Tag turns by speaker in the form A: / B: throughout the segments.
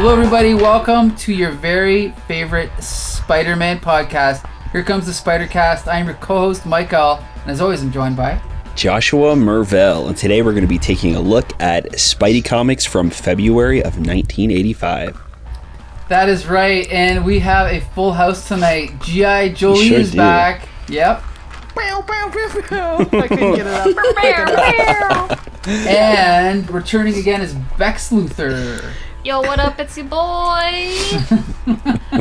A: Hello, everybody. Welcome to your very favorite Spider-Man podcast. Here comes the Spider-Cast. I'm your co-host, Michael, and as always, I'm joined by
B: Joshua Mervell, and today we're going to be taking a look at Spidey comics from February of 1985.
A: That is right, and we have a full house tonight. G.I. Jolie is back. Yep.
C: I couldn't get it up.
A: And returning again is Bex Luthor.
D: Yo, what up? It's your boy.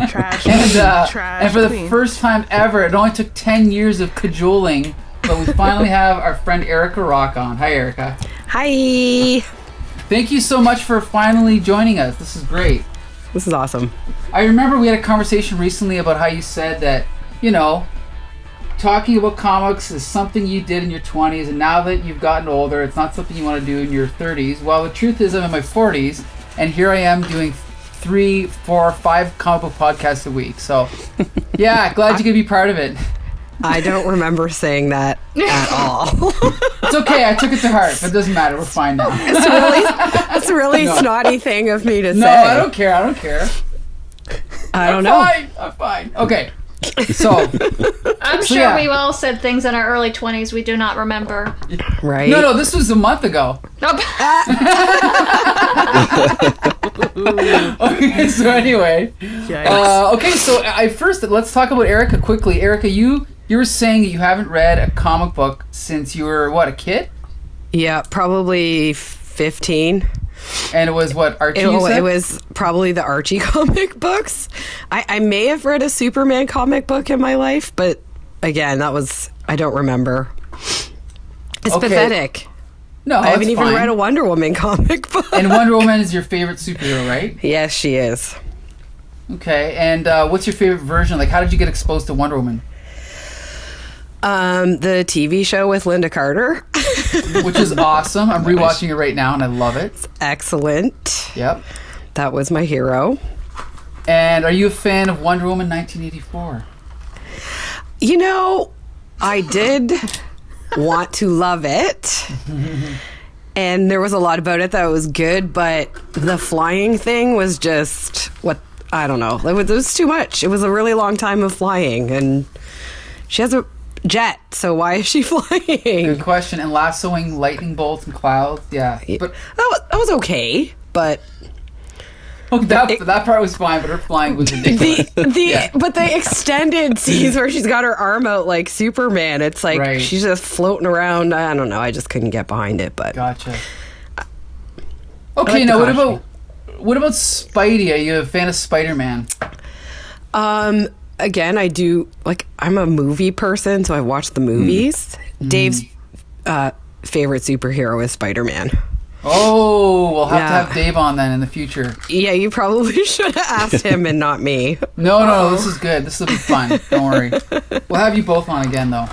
C: Trash
A: and for the first time ever, it only took 10 years of cajoling, but we finally have our friend Erica Rock on. Hi, Erica.
E: Hi.
A: Thank you so much for finally joining us. This is great.
E: This is awesome.
A: I remember we had a conversation recently about how you said that, you know, talking about comics is something you did in your 20s, and now that you've gotten older, it's not something you want to do in your 30s. Well, the truth is I'm in my 40s, and here I am doing 3, 4, 5 comic book podcasts a week. So, yeah, glad you could be part of it.
E: I don't remember saying that at all.
A: It's okay. I took it to heart, but it doesn't matter. We're fine now.
E: It's a really
A: No.
E: snotty thing of me to say.
A: No, I don't care.
E: I don't know.
A: I'm fine. Okay. So,
D: I'm sure we all said things in our early 20s we do not remember.
E: Right?
A: No, this was a month ago.
D: Nope.
A: Okay, so anyway. Okay, so let's talk about Erica quickly. Erica, you were saying that you haven't read a comic book since you were, what, a kid?
E: Yeah, probably 15.
A: And it was what, Archie, you said?
E: It was probably the Archie comic books. I may have read a Superman comic book in my life, but again, I don't remember. It's pathetic.
A: No,
E: I haven't even
A: fine.
E: read a Wonder Woman comic book.
A: And Wonder Woman is your favorite superhero, right?
E: Yes, she is.
A: Okay, and what's your favorite version? Like, how did you get exposed to Wonder Woman?
E: The TV show with Linda Carter.
A: Which is awesome. I'm rewatching it right now, and I love it.
E: It's excellent.
A: Yep.
E: That was my hero.
A: And are you a fan of Wonder Woman 1984?
E: You know, I did want to love it. And there was a lot about it that was good, but the flying thing was just I don't know. It was too much. It was a really long time of flying, and she has a jet, so why is she flying?
A: Good question. And lassoing lightning bolts and clouds. Yeah. But
E: that was okay, but
A: that part was fine, but her flying was ridiculous.
E: But the extended scenes where she's got her arm out like Superman, it's like she's just floating around. I don't know. I just couldn't get behind it. But
A: gotcha. Okay, now what about Spidey? Are you a fan of Spider-Man?
E: Again, I do, I'm a movie person, so I watch the movies. Dave's favorite superhero is Spider-Man.
A: Oh, we'll have to have Dave on then in the future.
E: Yeah, you probably should have asked him and not me.
A: No, this is good. This will be fun. Don't worry. We'll have you both on again, though.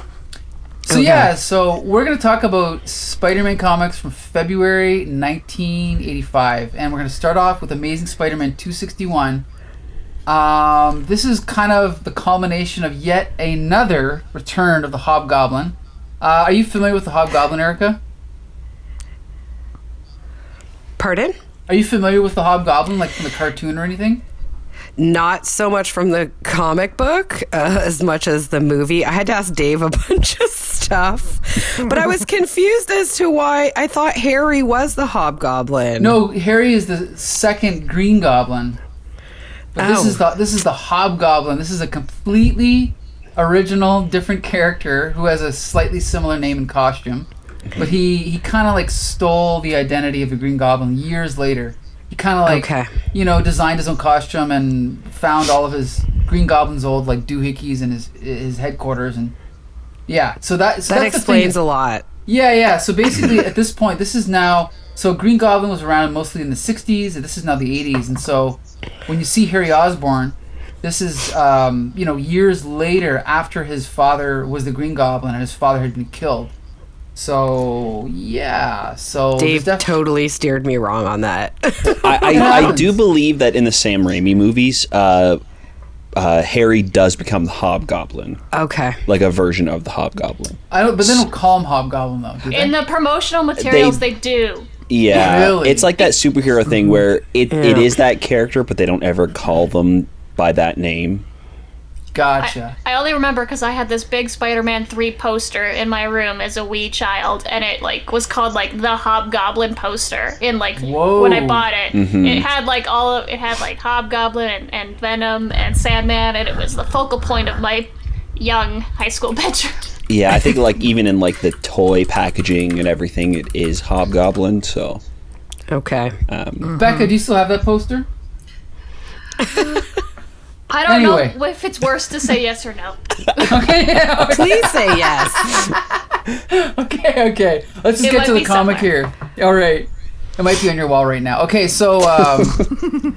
A: So, so we're going to talk about Spider-Man comics from February 1985. And we're going to start off with Amazing Spider-Man 261. This is kind of the culmination of yet another return of the Hobgoblin. Are you familiar with the Hobgoblin, Erica?
E: Pardon?
A: Are you familiar with the Hobgoblin, like from the cartoon or anything?
E: Not so much from the comic book as much as the movie. I had to ask Dave a bunch of stuff, but I was confused as to why I thought Harry was the Hobgoblin.
A: No, Harry is the second Green Goblin. But this is the Hobgoblin. This is a completely original, different character who has a slightly similar name and costume. But he kind of stole the identity of the Green Goblin years later. He kind of designed his own costume and found all of his Green Goblin's old doohickeys in his headquarters, and so that
E: explains a lot.
A: Yeah. So basically, at this point, this is now Green Goblin was around mostly in the 60s, and this is now the 80s, and so when you see Harry Osborn, this is years later after his father was the Green Goblin and his father had been killed. So
E: Dave totally steered me wrong on that.
B: I do believe that in the Sam Raimi movies, Harry does become the Hobgoblin.
E: Okay.
B: Like a version of the Hobgoblin.
A: But they don't call him Hobgoblin though, do they?
D: In the promotional materials, they do.
B: Yeah,
A: Really?
B: it's like that superhero thing where it is that character, but they don't ever call them by that name.
A: Gotcha.
D: I only remember because I had this big Spider-Man 3 poster in my room as a wee child, and it like was called like the Hobgoblin poster. In like
A: Whoa.
D: when I bought it, it had like Hobgoblin and Venom and Sandman, and it was the focal point of my young high school bedroom.
B: Yeah, I think like even in like the toy packaging and everything, it is Hobgoblin. So
E: Okay.
A: Becca, do you still have that poster?
D: I don't
A: Anyway.
D: know if it's worse to say yes or no.
A: Okay, yeah,
E: Please say yes.
A: okay. Let's just
D: It
A: get
D: might
A: to the
D: be
A: comic
D: somewhere.
A: here. All right. It might be on your wall right now. Okay, so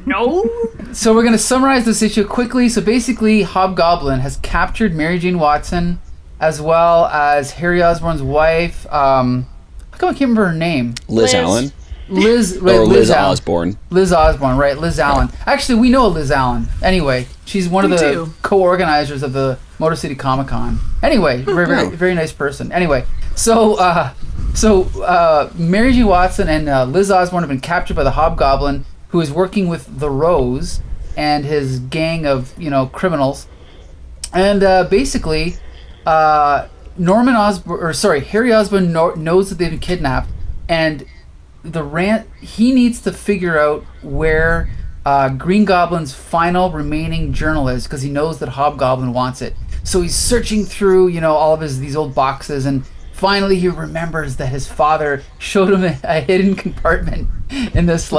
D: No.
A: so we're going to summarize this issue quickly. So basically, Hobgoblin has captured Mary Jane Watson as well as Harry Osborn's wife. How come I can't remember her name?
B: Liz
D: Liz.
B: Allen
A: Liz, right,
B: or Liz
A: Allen.
B: Osborne.
A: Liz Osborne, right? Liz Allen. Actually, we know Liz Allen. Anyway, she's one of
C: We
A: the
C: do.
A: co-organizers of the Motor City Comic Con. Anyway, very nice person. Anyway, so Mary Jane Watson and Liz Osborne have been captured by the Hobgoblin, who is working with the Rose and his gang of criminals, and basically, Harry Osborne knows that they've been kidnapped, and he needs to figure out where Green Goblin's final remaining journal is, because he knows that Hobgoblin wants it. So he's searching through, all of these old boxes, and finally he remembers that his father showed him a hidden compartment in this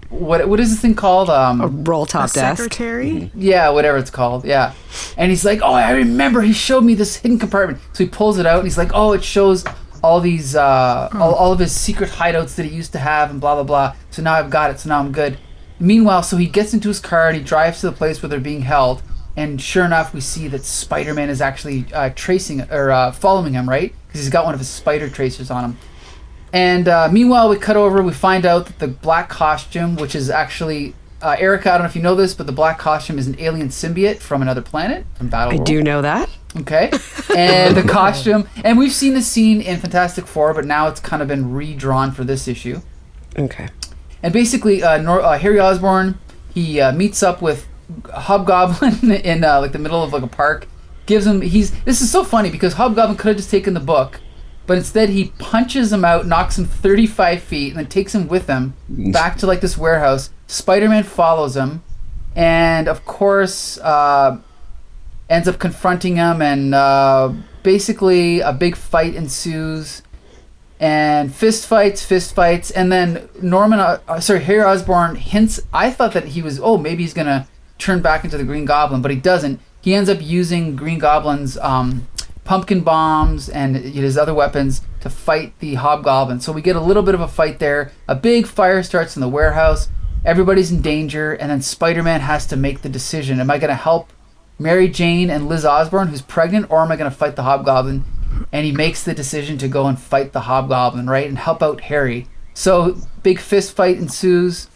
A: what is this thing called?
E: A roll top desk.
C: Secretary?
A: Yeah, whatever it's called. Yeah. And he's like, oh, I remember. He showed me this hidden compartment. So he pulls it out and he's like, oh, it shows all these, all of his secret hideouts that he used to have and blah, blah, blah. So now I've got it. So now I'm good. Meanwhile, so he gets into his car and he drives to the place where they're being held. And sure enough, we see that Spider-Man is actually following him, right? Because he's got one of his spider tracers on him. And meanwhile, we find out that the black costume, which is actually, Erica, I don't know if you know this, but the black costume is an alien symbiote from another planet, from Battle
E: I
A: World.
E: do know that.
A: Okay. And the costume, and we've seen this scene in Fantastic Four, but now it's kind of been redrawn for this issue.
E: Okay.
A: And basically, Harry Osborn, he meets up with Hobgoblin in the middle of a park. This is so funny because Hobgoblin could have just taken the book, but instead he punches him out, knocks him 35 feet, and then takes him with him back to this warehouse. Spider-Man follows him, and of course ends up confronting him, and basically a big fight ensues, and fist fights, and then Harry Osborn hints. I thought that he was, maybe he's gonna turn back into the Green Goblin, but he doesn't. He ends up using Green Goblin's pumpkin bombs and his other weapons to fight the Hobgoblin. So we get a little bit of a fight there. A big fire starts in the warehouse. Everybody's in danger, and then Spider-Man has to make the decision. Am I going to help Mary Jane and Liz Osborne, who's pregnant, or am I going to fight the Hobgoblin? And he makes the decision to go and fight the Hobgoblin, right, and help out Harry. So big fist fight ensues,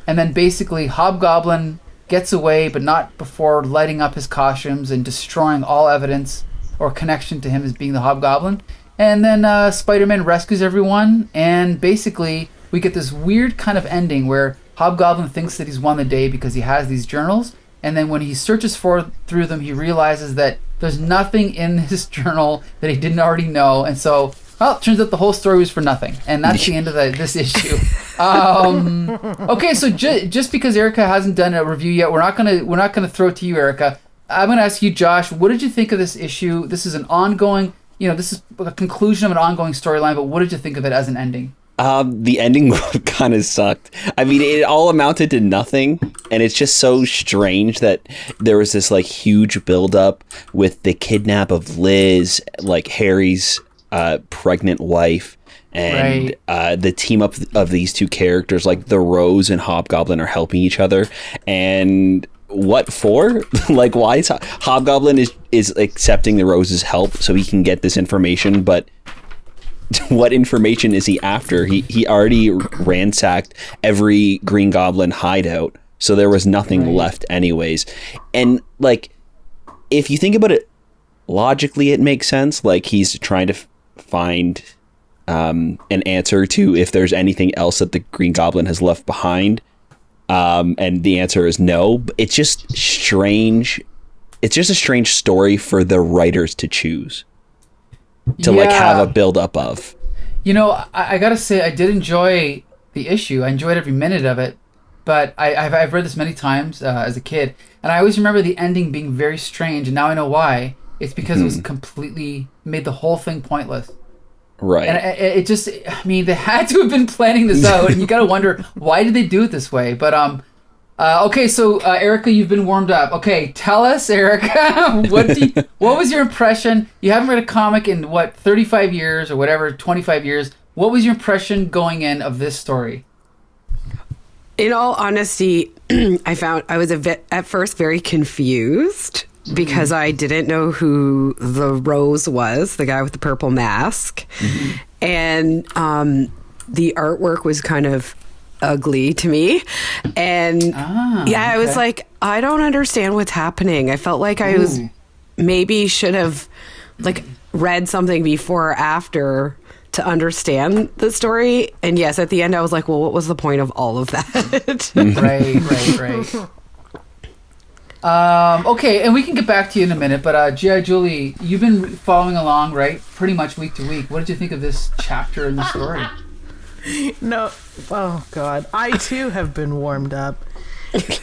A: and then basically Hobgoblin gets away, but not before lighting up his costumes and destroying all evidence or connection to him as being the Hobgoblin. And then Spider-Man rescues everyone, and basically we get this weird kind of ending where Hobgoblin thinks that he's won the day because he has these journals, and then when he searches through them, he realizes that there's nothing in his journal that he didn't already know, and so it turns out the whole story was for nothing, and that's the end of this issue. Okay, so just because Erica hasn't done a review yet, we're not gonna throw it to you, Erica. I'm gonna ask you, Josh. What did you think of this issue? This is an ongoing, this is a conclusion of an ongoing storyline. But what did you think of it as an ending?
B: The ending kind of sucked. I mean, it all amounted to nothing, and it's just so strange that there was this huge buildup with the kidnap of Liz, Harry's pregnant wife, and the team up of these two characters, the Rose and Hobgoblin, are helping each other, and what for? Why is Hobgoblin is accepting the Rose's help so he can get this information, but what information is he after? He already ransacked every Green Goblin hideout, so there was nothing left anyways. And if you think about it logically, it makes sense. He's trying to find an answer to if there's anything else that the Green Goblin has left behind. And the answer is no. It's just strange. It's just a strange story for the writers to choose to like have a build up of.
A: You know, I gotta say, I did enjoy the issue. I enjoyed every minute of it. But I've read this many times as a kid, and I always remember the ending being very strange. And now I know why. It's because it was completely made the whole thing pointless.
B: Right.
A: And it just, I mean, they had to have been planning this out, and you got to wonder, why did they do it this way? But, okay, so, Erica, you've been warmed up. Okay, tell us, Erica, what was your impression? You haven't read a comic in, 35 years or whatever, 25 years. What was your impression going in of this story?
E: In all honesty, I was at first very confused because I didn't know who the Rose was, the guy with the purple mask. Mm-hmm. And the artwork was kind of ugly to me. And I was like, I don't understand what's happening. I felt like I was maybe should have like read something before or after to understand the story. And yes, at the end I was like, well, what was the point of all of that?
A: Right. Okay, and we can get back to you in a minute, but G.I. Julie, you've been following along, right? Pretty much week to week. What did you think of this chapter in the story?
C: No, oh God, I too have been warmed up,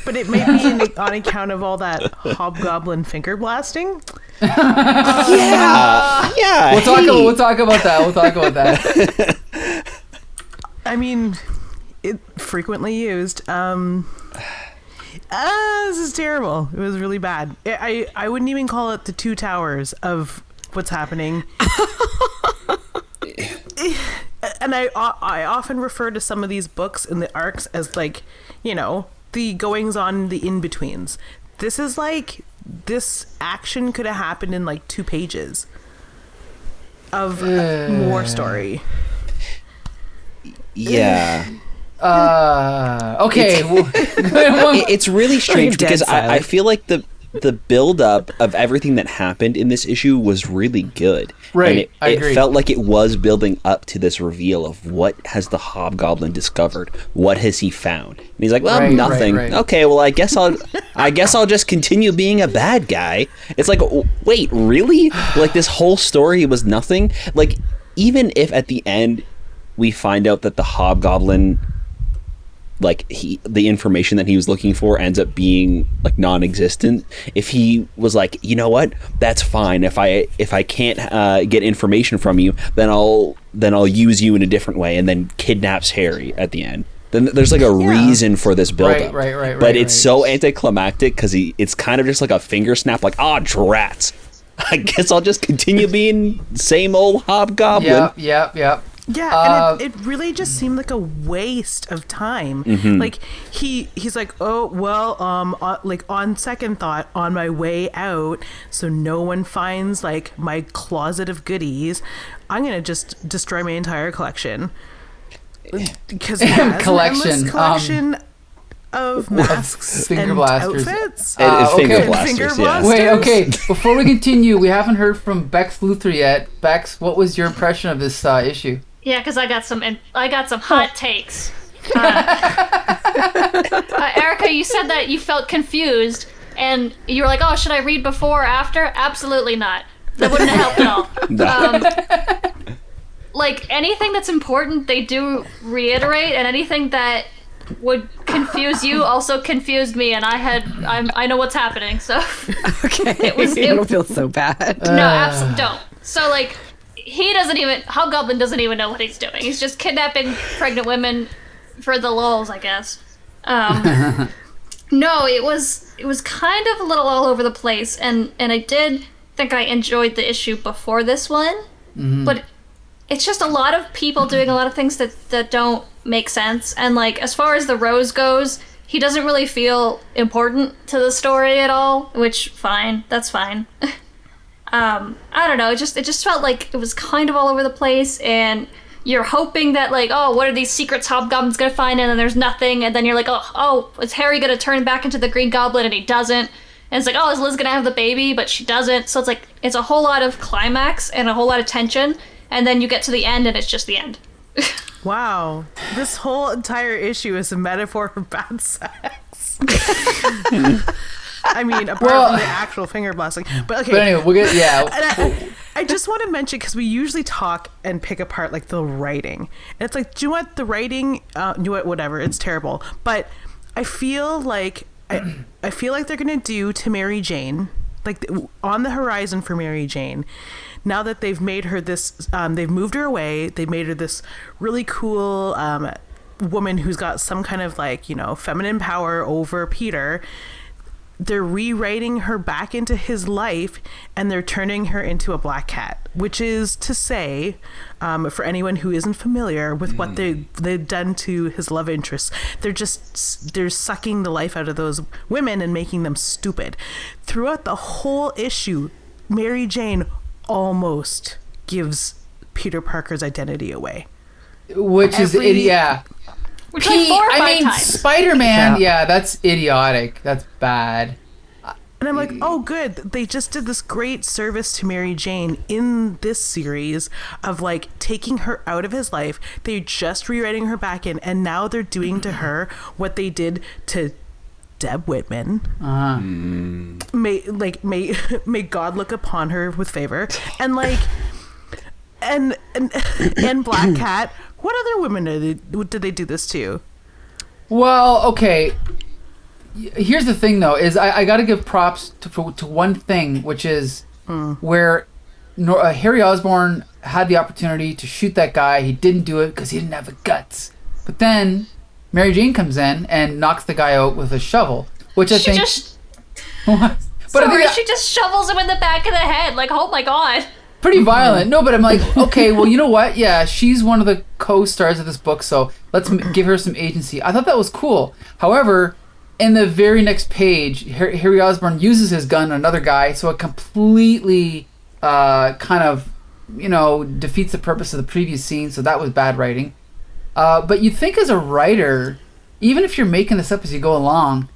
C: but it may be on account of all that hobgoblin finger blasting.
B: Yeah.
A: We'll talk about that.
C: I mean, it frequently used. This is terrible. It was really bad. I wouldn't even call it the Two Towers of what's happening. And I often refer to some of these books in the arcs as like, you know, the goings on, the in-betweens. This is like, this action could have happened in like 2 pages of more story.
B: Yeah.
A: Okay.
B: It's really strange because I feel like the build-up of everything that happened in this issue was really good.
A: Right,
B: and
A: I agree.
B: It felt like it was building up to this reveal of what has the Hobgoblin discovered? What has he found? And he's like, well, nothing.
A: Right.
B: Okay, well, I guess I'll just continue being a bad guy. It's like, wait, really? Like this whole story was nothing? Like, even if at the end we find out that the Hobgoblin, like the information that he was looking for ends up being like non-existent, if he was like, you know what, that's fine, if I can't get information from you, then I'll use you in a different way, and then kidnaps Harry at the end, then there's like a reason for this build-up.
A: Right.
B: But it's so anticlimactic because it's kind of just like a finger snap, like, drats, I guess I'll just continue being same old Hobgoblin.
A: Yep.
C: Yeah, and it really just seemed like a waste of time. Mm-hmm. Like he's like, oh well, like on second thought, on my way out, so no one finds like my closet of goodies, I'm gonna just destroy my entire collection because it has an endless collection of masks
A: finger
C: and
A: blasters.
C: Outfits.
B: Finger blasters. Yeah.
A: Wait, okay. Before we continue, we haven't heard from Bex Luthor yet. Bex, what was your impression of this issue?
D: Yeah, because I got some hot takes. Erica, you said that you felt confused, and you were like, "Oh, should I read before or after?" Absolutely not. That wouldn't have helped at all. Like anything that's important, they do reiterate, and anything that would confuse you also confused me, and I know what's happening. So
E: okay, it don't feel so bad.
D: No, absolutely don't. So like. Hobgoblin doesn't even know what he's doing. He's just kidnapping pregnant women for the lulz, I guess. No, it was kind of a little all over the place, and I did think I enjoyed the issue before this one, but it's just a lot of people doing a lot of things that don't make sense, and like as far as the Rose goes, he doesn't really feel important to the story at all, which that's fine. I don't know, it just felt like it was kind of all over the place, and you're hoping that like, oh, what are these secrets Hobgoblin's gonna find, and then there's nothing, and then you're like, oh, is Harry gonna turn back into the Green Goblin, and he doesn't, and it's like, oh, is Liz gonna have the baby, but she doesn't, so it's like, it's a whole lot of climax and a whole lot of tension, and then you get to the end and it's just the end.
C: Wow. This whole entire issue is a metaphor for bad sex. I mean, apart from the actual finger blasting. But okay.
A: But anyway, we'll get, yeah.
C: I just want to mention, because we usually talk and pick apart like the writing. And it's like, do you want the writing? Whatever, it's terrible. But I feel like I feel like they're going to do to Mary Jane, like on the horizon for Mary Jane, now that they've made her this, they've moved her away, they've made her this really cool woman who's got some kind of like, feminine power over Peter. They're rewriting her back into his life, and they're turning her into a black cat, which is to say, for anyone who isn't familiar with what they've done to his love interests, they're sucking the life out of those women and making them stupid. Throughout the whole issue, Mary Jane almost gives Peter Parker's identity away.
A: Which is idiot.
D: Which like 4 or 5 times.
A: Spider-Man, yeah, that's idiotic. That's bad.
C: And I'm like, oh, good. They just did this great service to Mary Jane in this series of like taking her out of his life. They're just rewriting her back in, and now they're doing to her what they did to Deb Whitman. May God look upon her with favor. And like, and Black Cat. What other women did they do this to? Well, okay.
A: Here's the thing, though, is I got to give props to one thing, which is where Harry Osborn had the opportunity to shoot that guy. He didn't do it because he didn't have the guts. But then Mary Jane comes in and knocks the guy out with a shovel, which I think... What? But
D: she just shovels him in the back of the head. Like, oh my God.
A: Pretty violent. No, but I'm like, okay, well, you know what? Yeah, she's one of the co-stars of this book, so let's give her some agency. I thought that was cool. However, in the very next page, Harry Osborn uses his gun on another guy, so it completely kind of, defeats the purpose of the previous scene, so that was bad writing. But you'd think as a writer, even if you're making this up as you go along,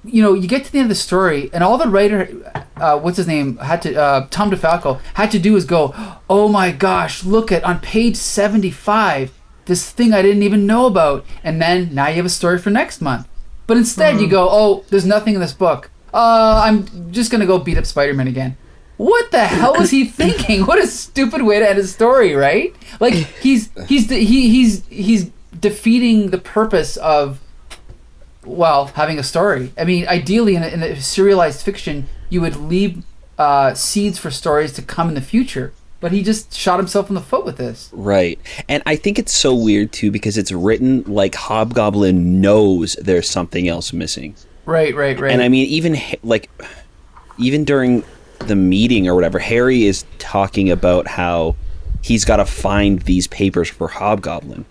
A: you get to the end of the story, and all the writer, what's his name, Tom DeFalco, had to do is go, oh my gosh, look at, on page 75, this thing I didn't even know about, and then now you have a story for next month. But instead you go, oh, there's nothing in this book. I'm just going to go beat up Spider-Man again. What the hell was he thinking? What a stupid way to end a story, right? Like, he's defeating the purpose of, well, having a story. I mean, ideally, in a serialized fiction, you would leave seeds for stories to come in the future. But he just shot himself in the foot with this. Right.
B: And I think it's so weird, too, because it's written like Hobgoblin knows there's something else missing.
A: Right.
B: And I mean, even during the meeting or whatever, Harry is talking about how he's got to find these papers for Hobgoblin.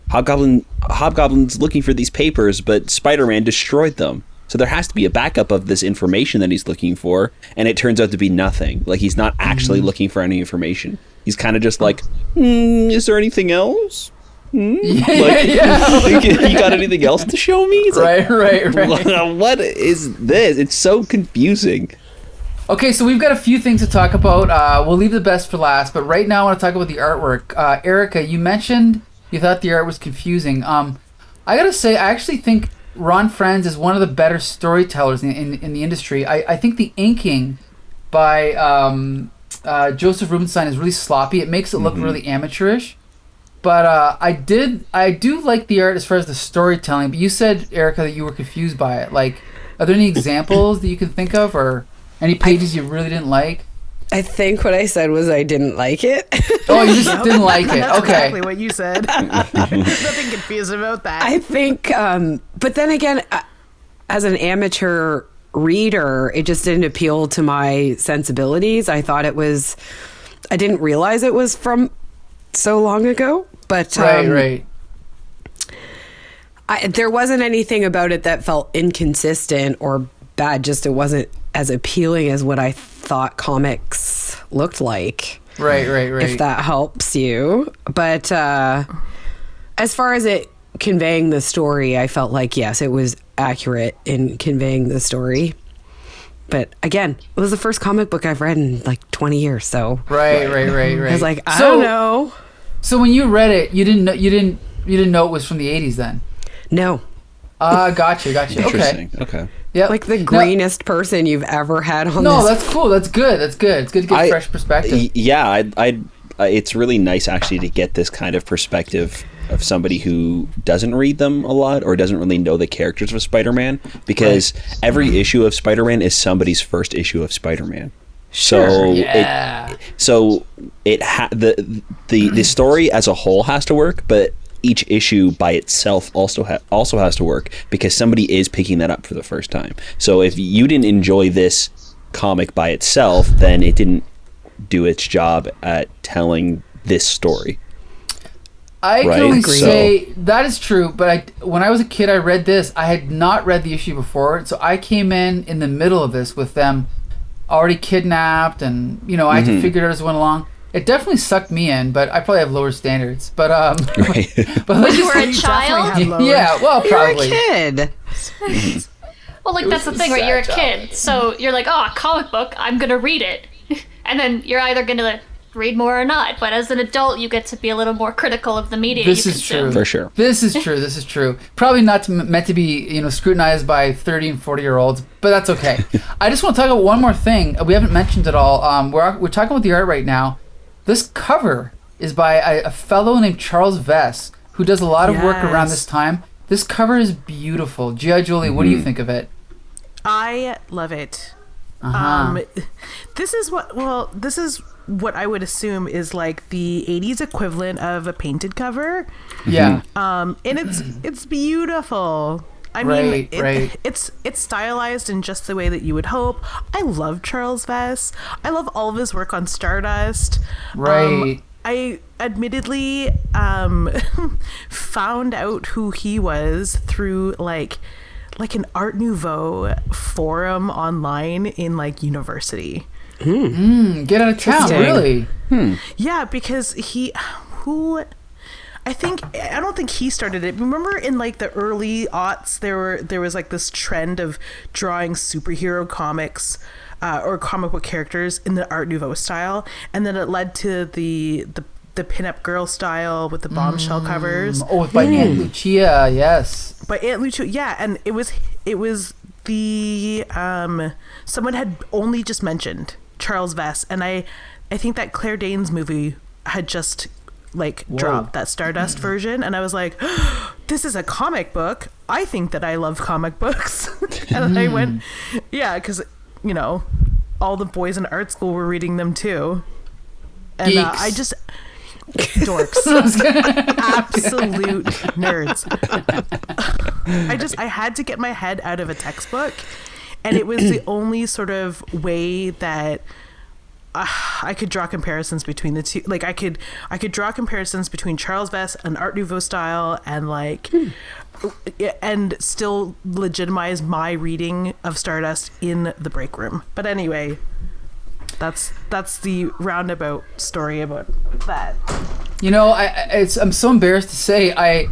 B: Hobgoblin's looking for these papers, but Spider-Man destroyed them. So there has to be a backup of this information that he's looking for, and it turns out to be nothing. Like, he's not actually looking for any information. He's kind of just like, is there anything else? You got anything else to show me? It's
A: right.
B: What is this? It's so confusing.
A: Okay, so we've got a few things to talk about. We'll leave the best for last, but right now I want to talk about the artwork. Erica, you mentioned you thought the art was confusing. I gotta say, I actually think Ron Frenz is one of the better storytellers in the industry. I think the inking by Josef Rubinstein is really sloppy. It makes it look really amateurish. But I do like the art as far as the storytelling. But you said, Erica, that you were confused by it. Like, are there any examples that you can think of, or any pages you really didn't like?
E: I think what I said was I didn't like it.
A: Oh, you just didn't like it.
C: That's
A: okay.
C: Exactly what you said. Nothing confused about that.
E: I think, but then again, as an amateur reader, it just didn't appeal to my sensibilities. I didn't realize it was from so long ago. But
A: right.
E: There wasn't anything about it that felt inconsistent or bad. Just it wasn't as appealing as what I thought comics looked like.
A: Right.
E: If that helps you. But as far as it conveying the story, I felt like, yes, it was accurate in conveying the story. But again, it was the first comic book I've read in like 20 years. So
A: Right.
E: I was like, I don't know.
A: So when you read it, you didn't know it was from the 80s then?
E: No.
A: Gotcha.
B: Interesting. Okay.
A: Yeah.
E: Like the greenest person you've ever had on this.
A: No, that's cool. That's good. It's good to get fresh perspective.
B: Yeah, it's really nice actually to get this kind of perspective of somebody who doesn't read them a lot or doesn't really know the characters of Spider-Man, because every issue of Spider-Man is somebody's first issue of Spider-Man. So the story as a whole has to work, but each issue by itself also has to work because somebody is picking that up for the first time. So if you didn't enjoy this comic by itself, then it didn't do its job at telling this story.
A: I can only say that is true, but when I was a kid, I read this. I had not read the issue before, so I came in the middle of this with them already kidnapped, and I had to figure it out as I went along. It definitely sucked me in, but I probably have lower standards. But
B: right.
D: But you were a child?
A: Yeah, well, probably.
E: You're a kid.
D: Well, like, that's the thing, right? You're a kid, so you're like, oh, a comic book, I'm gonna read it. And then you're either gonna read more or not, but as an adult you get to be a little more critical of the media
A: This
D: you
A: is
D: consume.
A: true.
B: For sure.
A: This is true. Probably not meant to be scrutinized by 30 and 40-year-olds, but that's okay. I just want to talk about one more thing. We haven't mentioned it all. We're talking about the art right now. This cover is by a fellow named Charles Vess, who does a lot of work around this time. This cover is beautiful. G.I. Julie, what do you think of it?
C: I love it. This is what I would assume is like the 80s equivalent of a painted cover.
A: Yeah.
C: And it's beautiful. I mean, it's stylized in just the way that you would hope. I love Charles Vess. I love all of his work on Stardust.
A: Right.
C: I admittedly found out who he was through like an Art Nouveau forum online in like university.
A: Get out of town, really?
C: Yeah, because I don't think he started it. Remember in like the early aughts, there was like this trend of drawing superhero comics or comic book characters in the Art Nouveau style, and then it led to the pinup girl style with the bombshell covers.
A: Oh, by Aunt Lucia, yes.
C: By Aunt Lucia, yeah, and it was the someone had only just mentioned Charles Vess, and I think that Claire Danes movie had just dropped that Stardust version, and I was like, oh, this is a comic book. I think that I love comic books. And I went, yeah, because all the boys in art school were reading them too, and I just dorks, absolute nerds. I had to get my head out of a textbook, and it was the only sort of way that I could draw comparisons between the two. Like I could draw comparisons between Charles Vess and Art Nouveau style, and and still legitimize my reading of Stardust in the break room. But anyway, that's the roundabout story about that.
A: I'm so embarrassed to say I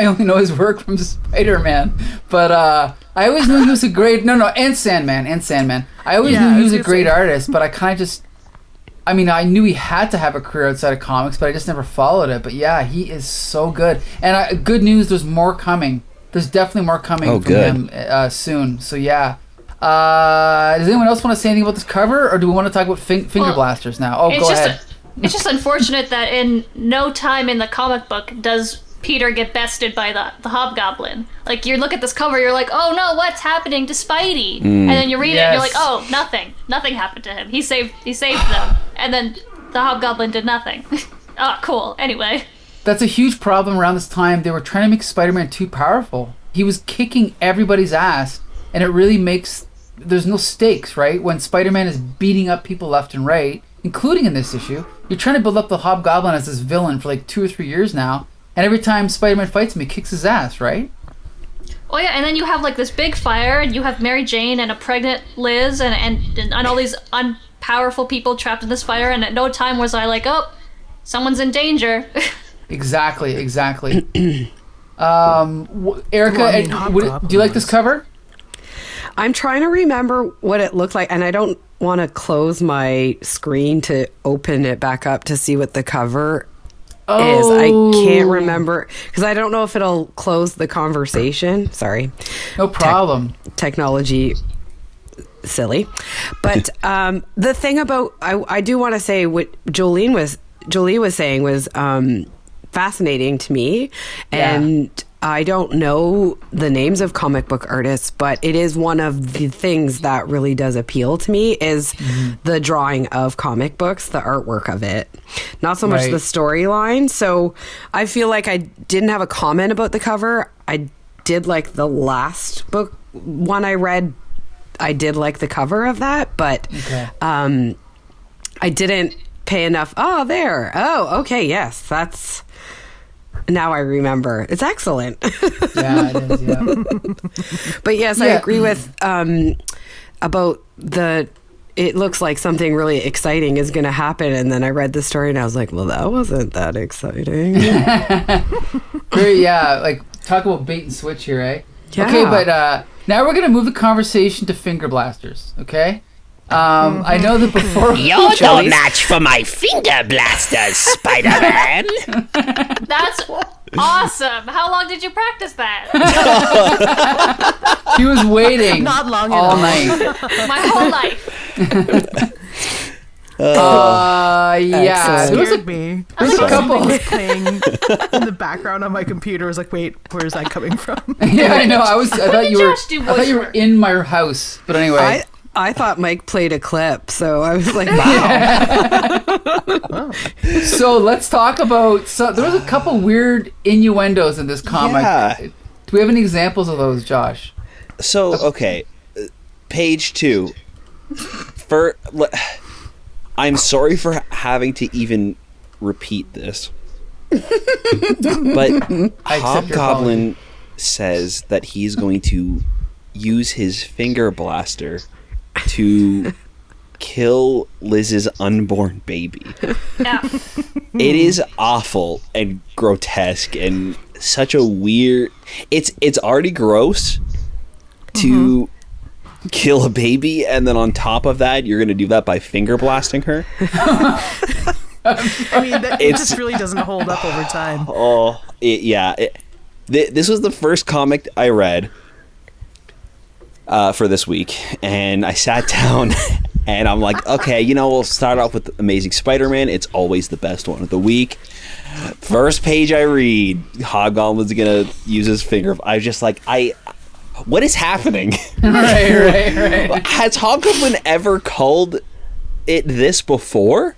A: only know his work from Spider-Man, but I always knew he was a great and Sandman. I always knew he was a great artist, but I kind of just, I knew he had to have a career outside of comics, but I just never followed it. But yeah, he is so good, and good news, there's more coming. There's definitely more coming from him soon. So yeah. Does anyone else want to say anything about this cover, or do we want to talk about finger blasters now? Oh, go ahead.
D: It's just unfortunate that in no time in the comic book does Peter get bested by the Hobgoblin. Like, you look at this cover, you're like, oh no, what's happening to Spidey? And then you read it and you're like, oh, nothing happened to him. He saved them. And then the Hobgoblin did nothing. Oh, cool. Anyway.
A: That's a huge problem around this time. They were trying to make Spider-Man too powerful. He was kicking everybody's ass, and it really makes, there's no stakes, right? When Spider-Man is beating up people left and right, including in this issue, you're trying to build up the Hobgoblin as this villain for like 2 or 3 years now, and every time Spider-Man fights him, he kicks his ass, right?
D: Oh yeah, and then you have like this big fire, and you have Mary Jane and a pregnant Liz, and all these unpowerful people trapped in this fire, and at no time was I like, oh, someone's in danger.
A: Exactly. Erica, do you like this cover?
E: I'm trying to remember what it looked like, and I don't want to close my screen to open it back up to see what the cover is. I can't remember because I don't know if it'll close the conversation. Sorry.
A: No problem.
E: Technology silly. But the thing about I do want to say what Jolie was saying was fascinating to me, and I don't know the names of comic book artists, but it is one of the things that really does appeal to me is the drawing of comic books, the artwork of it, not so much the storyline. So I feel like I didn't have a comment about the cover. I did like the last book one I read. I did like the cover of that, but I didn't pay enough. Oh, there. Oh, okay. Yes, that's... Now I remember. It's excellent.
A: Yeah, it is, yeah.
E: But yes, I agree with about it looks like something really exciting is going to happen. And then I read the story and I was like, well, that wasn't that exciting.
A: Great, yeah. Like, talk about bait and switch here, eh?
E: Yeah.
A: Okay, but now we're going to move the conversation to finger blasters, okay? I know that before...
B: You're no match for my finger blasters, Spider-Man.
D: That's awesome. How long did you practice that?
A: He was waiting
C: Not long
A: all
C: enough.
A: night.
D: My whole life.
A: Yeah. There was
C: Scared me.
A: there's a couple...
C: Something was playing in the background on my computer. I was like, wait, where's that coming from?
A: Yeah, I know. I thought you were...
D: Josh do
A: I thought you were
D: voiceover?
A: in my house. But anyway...
E: I thought Mike played a clip, so I was like, wow.
A: So let's talk about... So there was a couple weird innuendos in this comic.
B: Yeah.
A: Do we have any examples of those, Josh?
B: So, okay. Page 2. I'm sorry for having to even repeat this. But
A: I accept your
B: Hobgoblin says that he's going to use his finger blaster to kill Liz's unborn baby.
D: Yeah.
B: It is awful and grotesque and such a weird... It's already gross to kill a baby, and then on top of that, you're going to do that by finger blasting her?
C: I mean, it just really doesn't hold up over time.
B: Oh, this was the first comic I read for this week, and I sat down and I'm like, okay, we'll start off with Amazing Spider-Man. It's always the best one of the week. First page I read, Hobgoblin's gonna use his finger. I was just like, what is happening?
A: Right.
B: Has Hobgoblin ever called it this before?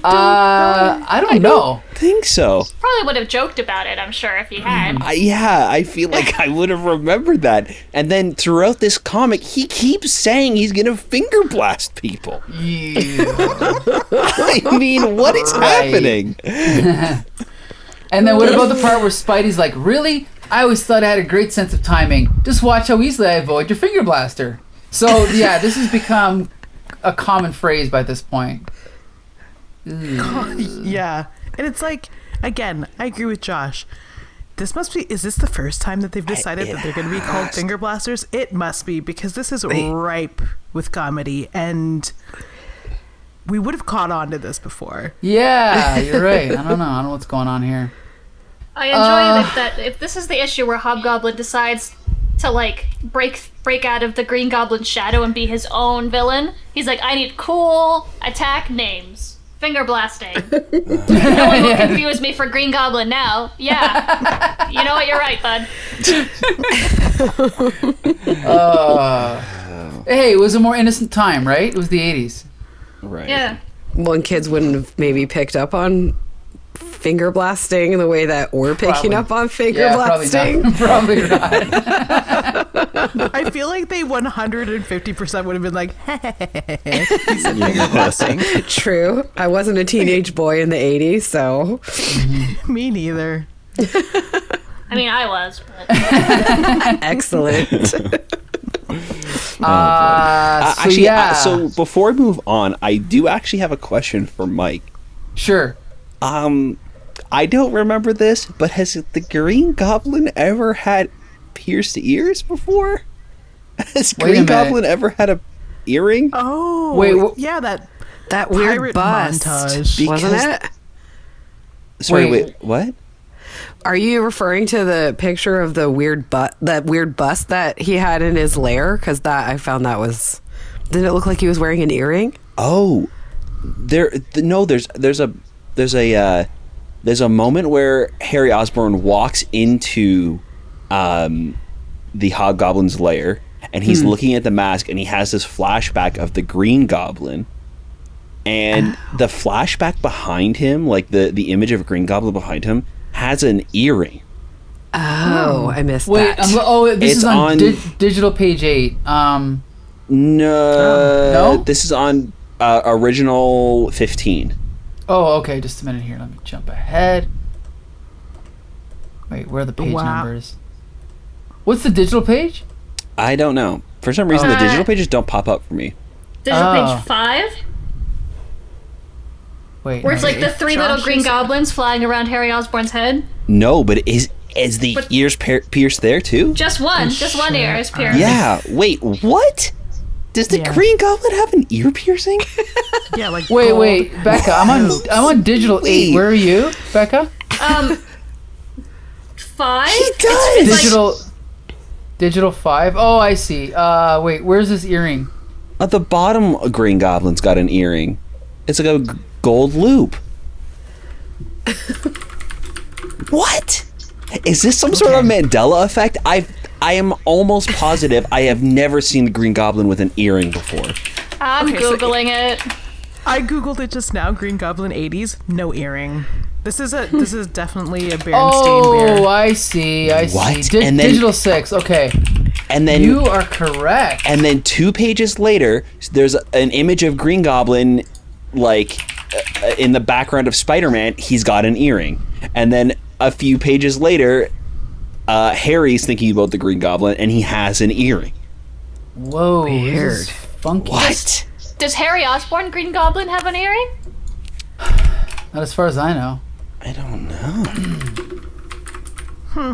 A: I don't know.
B: I think so.
D: Probably would have joked about it, I'm sure, if he had.
B: I feel like I would have remembered that. And then throughout this comic, he keeps saying he's gonna finger blast people.
A: Yeah.
B: I mean, what is happening?
A: And then what about the part where Spidey's like, really? I always thought I had a great sense of timing. Just watch how easily I avoid your finger blaster. So, yeah, this has become a common phrase by this point.
C: Yeah. And it's like, again, I agree with Josh. Is this the first time that they've decided that they're going to be called finger blasters? It must be, because this is ripe with comedy, and we would have caught on to this before.
A: Yeah, you're right. I don't know what's going on here.
D: I enjoy that if this is the issue where Hobgoblin decides to break out of the Green Goblin's shadow and be his own villain. He's like, I need cool attack names. Finger blasting. No one will confuse me for Green Goblin now. Yeah. You know what? You're right, bud.
A: Hey, it was a more innocent time, right? It was the 80s.
B: Right.
D: Yeah.
E: When kids wouldn't have maybe picked up on finger blasting in the way that we're picking up on finger blasting.
A: Probably not.
C: I feel like they 150% would have been like, he said finger blasting.
E: True. I wasn't a teenage boy in the 80s, so.
C: Me neither.
D: I mean, I was, but...
E: Excellent.
B: So before we move on, I do actually have a question for Mike.
A: Sure.
B: I don't remember this, but has the Green Goblin ever had pierced ears before? Has
A: Wait a
B: Green
A: minute.
B: Goblin ever had a earring?
C: Oh,
A: Wait,
C: yeah, that
E: weird
C: pirate
E: bust,
C: montage.
E: wasn't
B: Because-
E: it?
B: Sorry,
A: Wait.
B: wait, what?
E: Are you referring to the picture of the weird bust that he had in his lair? Because that I found that was. Didn't it look like he was wearing an earring?
B: Oh, no. There's a moment where Harry Osborn walks into the Hobgoblin's lair, and he's looking at the mask, and he has this flashback of the Green Goblin, and the flashback behind him, like the image of a Green Goblin behind him, has an earring.
E: Oh, I missed
A: Wait,
E: that.
A: this
B: It's
A: is on,
B: on-
A: digital page 8.
B: No,
A: no?
B: This is on original 15.
A: Oh, okay. Just a minute here. Let me jump ahead. Wait, where are the page
C: Wow.
A: numbers? What's the digital page?
B: I don't know. For some reason, the digital pages don't pop up for me.
D: Digital
A: Oh.
D: page 5,
A: Wait.
D: where it's like the three little
C: Josh
D: green
C: is-
D: goblins flying around Harry Osborn's head.
B: No, but is the ears pierced there too?
D: Just one ear is pierced.
B: Yeah. Wait, what? Does the
C: Yeah.
B: Green Goblin have an ear piercing?
C: Yeah, like
A: Wait,
C: gold.
A: wait, Becca. I'm on digital 8.
B: Wait.
A: Where are you, Becca?
D: 5.
B: He does.
A: Digital 5. Oh, I see. Wait, where's this earring?
B: At the bottom, a Green Goblin's got an earring. It's like a gold loop. What? Is this some sort of Mandela effect? I am almost positive I have never seen the Green Goblin with an earring before.
D: I'm
C: Okay, so-
D: Googling it.
C: I googled it just now. Green Goblin 80s, no earring. This is definitely a Berenstain
A: Oh,
C: Bear.
A: I see.
B: What? And then-
A: digital 6. Okay.
B: And then
A: You are correct.
B: And then 2 pages later, there's an image of Green Goblin, like in the background of Spider-Man. He's got an earring. And then a few pages later, Harry's thinking about the Green Goblin, and he has an earring.
A: Whoa. This
E: Weird.
A: is funky.
B: What?
D: Does Harry Osborn Green Goblin have an earring?
A: Not as far as I know.
B: I don't know.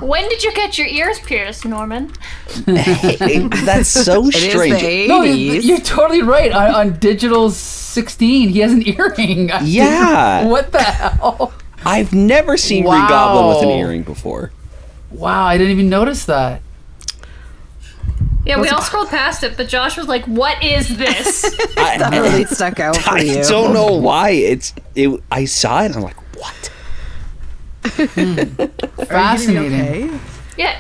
D: When did you get your ears pierced, Norman?
B: That's so
E: It is
B: strange.
E: the
A: No,
E: 80s.
A: you're totally right. On digital 16, he has an earring.
B: Yeah.
A: What the hell?
B: I've never seen Green Goblin with an
A: Wow.
B: earring before.
A: Wow, I didn't even notice that.
D: Yeah, we all scrolled past it, but Josh was like, "What is this?"
E: That really stuck out for
B: I
E: you.
B: don't know why. I saw it and I'm like, what?
A: Fascinating.
C: Okay.
D: Yeah,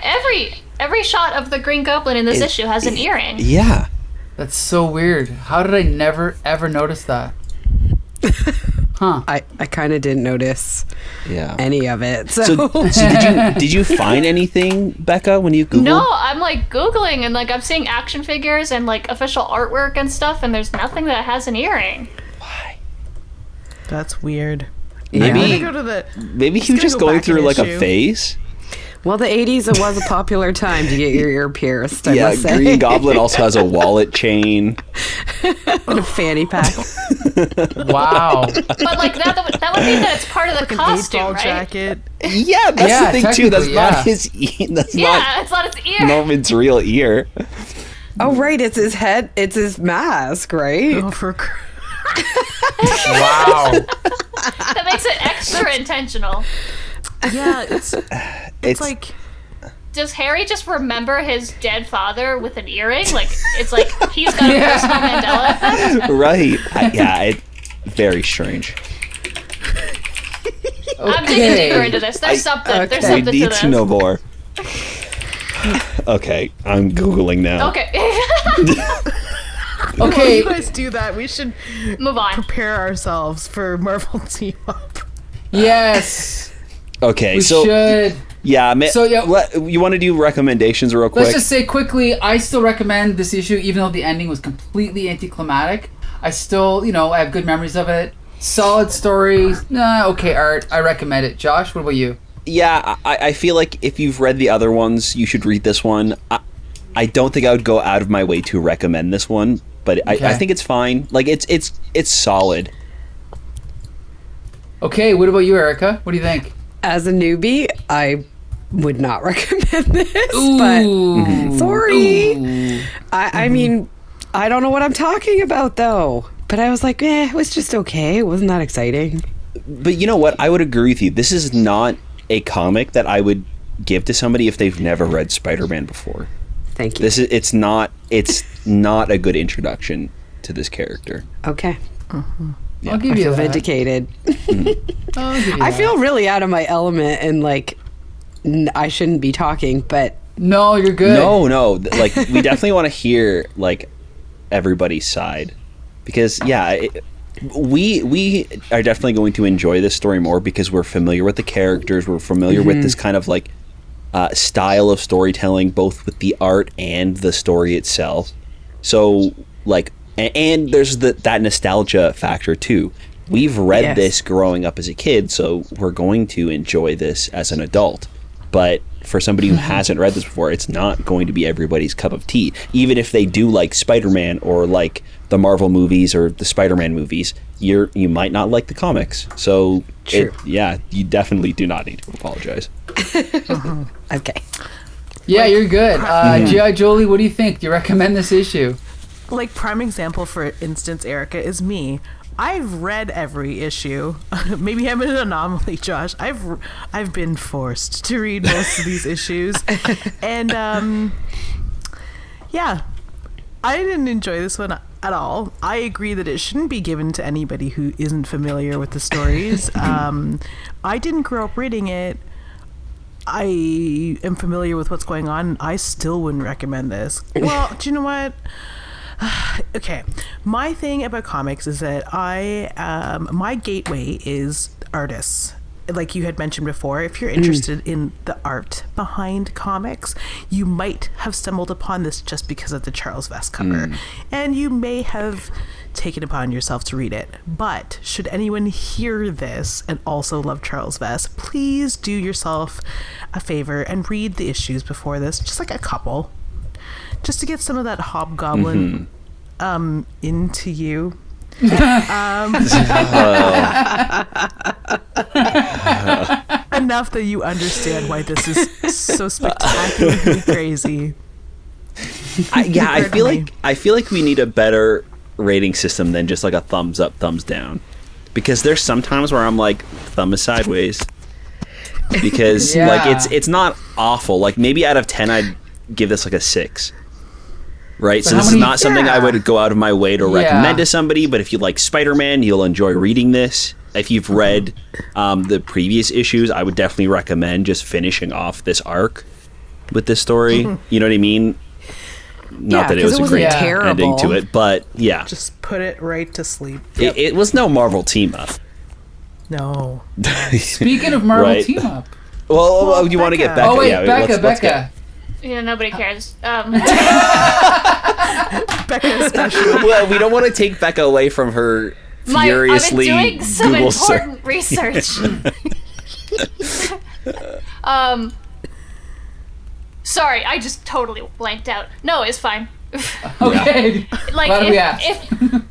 D: every shot of the Green Goblin in this issue has an earring.
B: Yeah.
A: That's so weird. How did I never ever notice that? Huh.
E: I kind of didn't notice
B: Yeah.
E: any of it. So,
B: So did you find anything, Becca, when you Googled?
D: No, I'm like Googling and like I'm seeing action figures and like official artwork and stuff, and there's nothing that has an earring.
B: Why?
C: That's weird.
B: Maybe
C: I'm gonna go to the.
B: maybe he was
C: gonna
B: just
C: go
B: going
C: back
B: through
C: an
B: like a
C: issue.
B: phase.
E: well, the 80s, it was a popular time to get your ear pierced, I
B: Yeah,
E: must say.
B: Green Goblin also has a wallet chain.
E: And a fanny pack.
A: Wow.
D: But like that would mean that it's part of the
C: An
D: costume,
C: 8-ball
D: right?
C: jacket.
B: Yeah, that's
A: Yeah,
B: the thing too. That's
A: technically,
B: not
A: yeah.
B: his. That's
D: Yeah, it's not its ear.
B: not Norman's real ear.
E: Oh, right. It's his head. It's his mask, right?
C: Oh, for
A: Wow.
D: That makes it extra intentional.
C: yeah, it's
B: It's
C: like
D: Does Harry just remember his dead father with an earring? Like it's like he's got a personal Mandela effect.
B: right. Very strange.
D: I'm digging deeper into this. There's something. There's
B: We
D: something to
B: need
D: this.
B: to know more. Okay, I'm Googling now.
D: Okay,
C: while
A: Okay.
C: you guys do that, we should
D: move on.
C: prepare ourselves for Marvel Team Up.
A: Yes.
B: Okay,
A: We
B: so
A: should.
B: yeah,
A: So, yeah.
B: you want to do recommendations real quick?
A: Let's just say quickly, I still recommend this issue, even though the ending was completely anticlimactic. I still, I have good memories of it. Solid story, okay art. I recommend it. Josh, what about you?
B: Yeah, I feel like if you've read the other ones, you should read this one. I don't think I would go out of my way to recommend this one, but I
A: Okay.
B: think it's fine. Like it's solid.
A: Okay, what about you, Erica? What do you think?
E: As a newbie, I would not recommend this,
A: Ooh.
E: but sorry.
A: Ooh.
E: I mean, I don't know what I'm talking about, though. But I was like, it was just okay. It wasn't that exciting.
B: But you know what? I would agree with you. This is not a comic that I would give to somebody if they've never read Spider-Man before.
E: Thank you.
B: It's not a good introduction to this character.
E: Okay.
B: Yeah.
A: I'll give
E: I
A: you
E: feel
A: that.
E: vindicated.
A: I'll give you
E: I
A: that.
E: feel really out of my element and like I shouldn't be talking, but
A: No, you're good.
B: No. Like, we definitely want to hear, like, everybody's side. Because, we are definitely going to enjoy this story more because we're familiar with the characters. We're familiar with this kind of, like, style of storytelling, both with the art and the story itself. So, like, and there's that nostalgia factor, too. We've read this growing up as a kid, so we're going to enjoy this as an adult. But for somebody who hasn't read this before, it's not going to be everybody's cup of tea. Even if they do like Spider-Man or like the Marvel movies or the Spider-Man movies, you might not like the comics. So, you definitely do not need to apologize.
E: okay.
A: Yeah, you're good. G.I. Jolie, what do you think? Do you recommend this issue?
C: Like, prime example, for instance, Erica, is me. I've read every issue. Maybe I'm an anomaly, Josh. I've been forced to read most of these issues. And, I didn't enjoy this one at all. I agree that it shouldn't be given to anybody who isn't familiar with the stories. I didn't grow up reading it. I am familiar with what's going on. I still wouldn't recommend this. Well, do you know what? Okay, my thing about comics is that my gateway is artists. Like you had mentioned before, if you're interested in the art behind comics, you might have stumbled upon this just because of the Charles Vess cover, and you may have taken upon yourself to read it. But should anyone hear this and also love Charles Vess, please do yourself a favor and read the issues before this, just like a couple, just to get some of that hobgoblin into you. Enough that you understand why this is so spectacularly crazy.
B: I feel like we need a better rating system than just like a thumbs up, thumbs down. Because there's sometimes where I'm like, thumb is sideways. Because like it's not awful. Like maybe out of 10 I'd give this like a 6. Right, so this is not something I would go out of my way to recommend to somebody, but if you like Spider-Man, you'll enjoy reading this. If you've read the previous issues, I would definitely recommend just finishing off this arc with this story. You know what I mean? Not that it was a great ending to it, but yeah.
C: Just put it right to sleep.
B: It was no Marvel team-up.
C: No.
A: Speaking of Marvel team-up.
B: Well, you want to get Becca?
A: Oh, wait,
B: yeah,
A: Becca.
D: Yeah, nobody cares.
C: Becca especially.
B: Well, we don't want to take Becca away from her furiously
D: I've been doing some
B: Google
D: important research. Sorry, I just totally blanked out. No, it's fine.
A: Okay.
D: Like,
A: Glad we asked.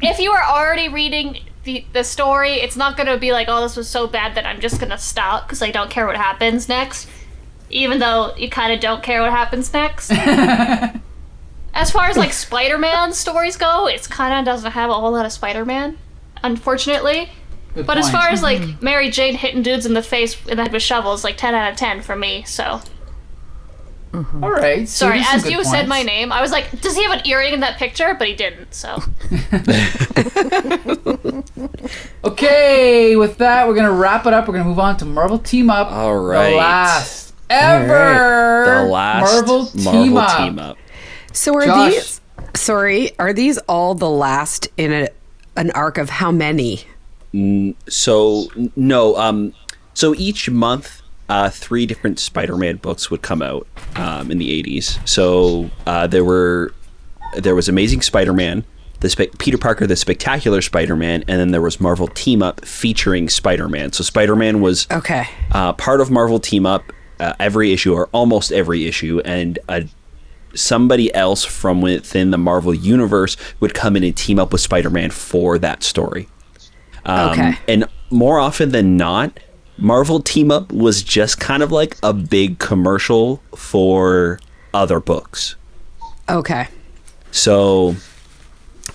D: if you are already reading the story, it's not going to be like, oh, this was so bad that I'm just going to stop because I don't care what happens next. Even though you kind of don't care what happens next. As far as, like, Spider-Man stories go, it kind of doesn't have a whole lot of Spider-Man, unfortunately.
A: Good
D: but
A: point.
D: as far as, like, Mary Jane hitting dudes in the face in the head with shovels, like, 10 out of 10 for me, so.
A: All right. So
D: Sorry, as you said my name, I was like, does he have an earring in that picture? But he didn't, so.
A: Okay, with that, we're going to wrap it up. We're going to move on to Marvel Team Up.
B: All right.
A: The last ever
B: The last
A: Marvel Team Up.
E: So are
A: Josh.
E: are these all the last in an arc of how many?
B: So each month 3 different Spider-Man books would come out in the 80s. So there was Amazing Spider-Man, Peter Parker, the Spectacular Spider-Man, and then there was Marvel Team Up featuring Spider-Man. So Spider-Man was part of Marvel Team Up every issue, or almost every issue, and somebody else from within the Marvel universe would come in and team up with Spider-Man for that story. And more often than not, Marvel Team Up was just kind of like a big commercial for other books.
E: Okay.
B: So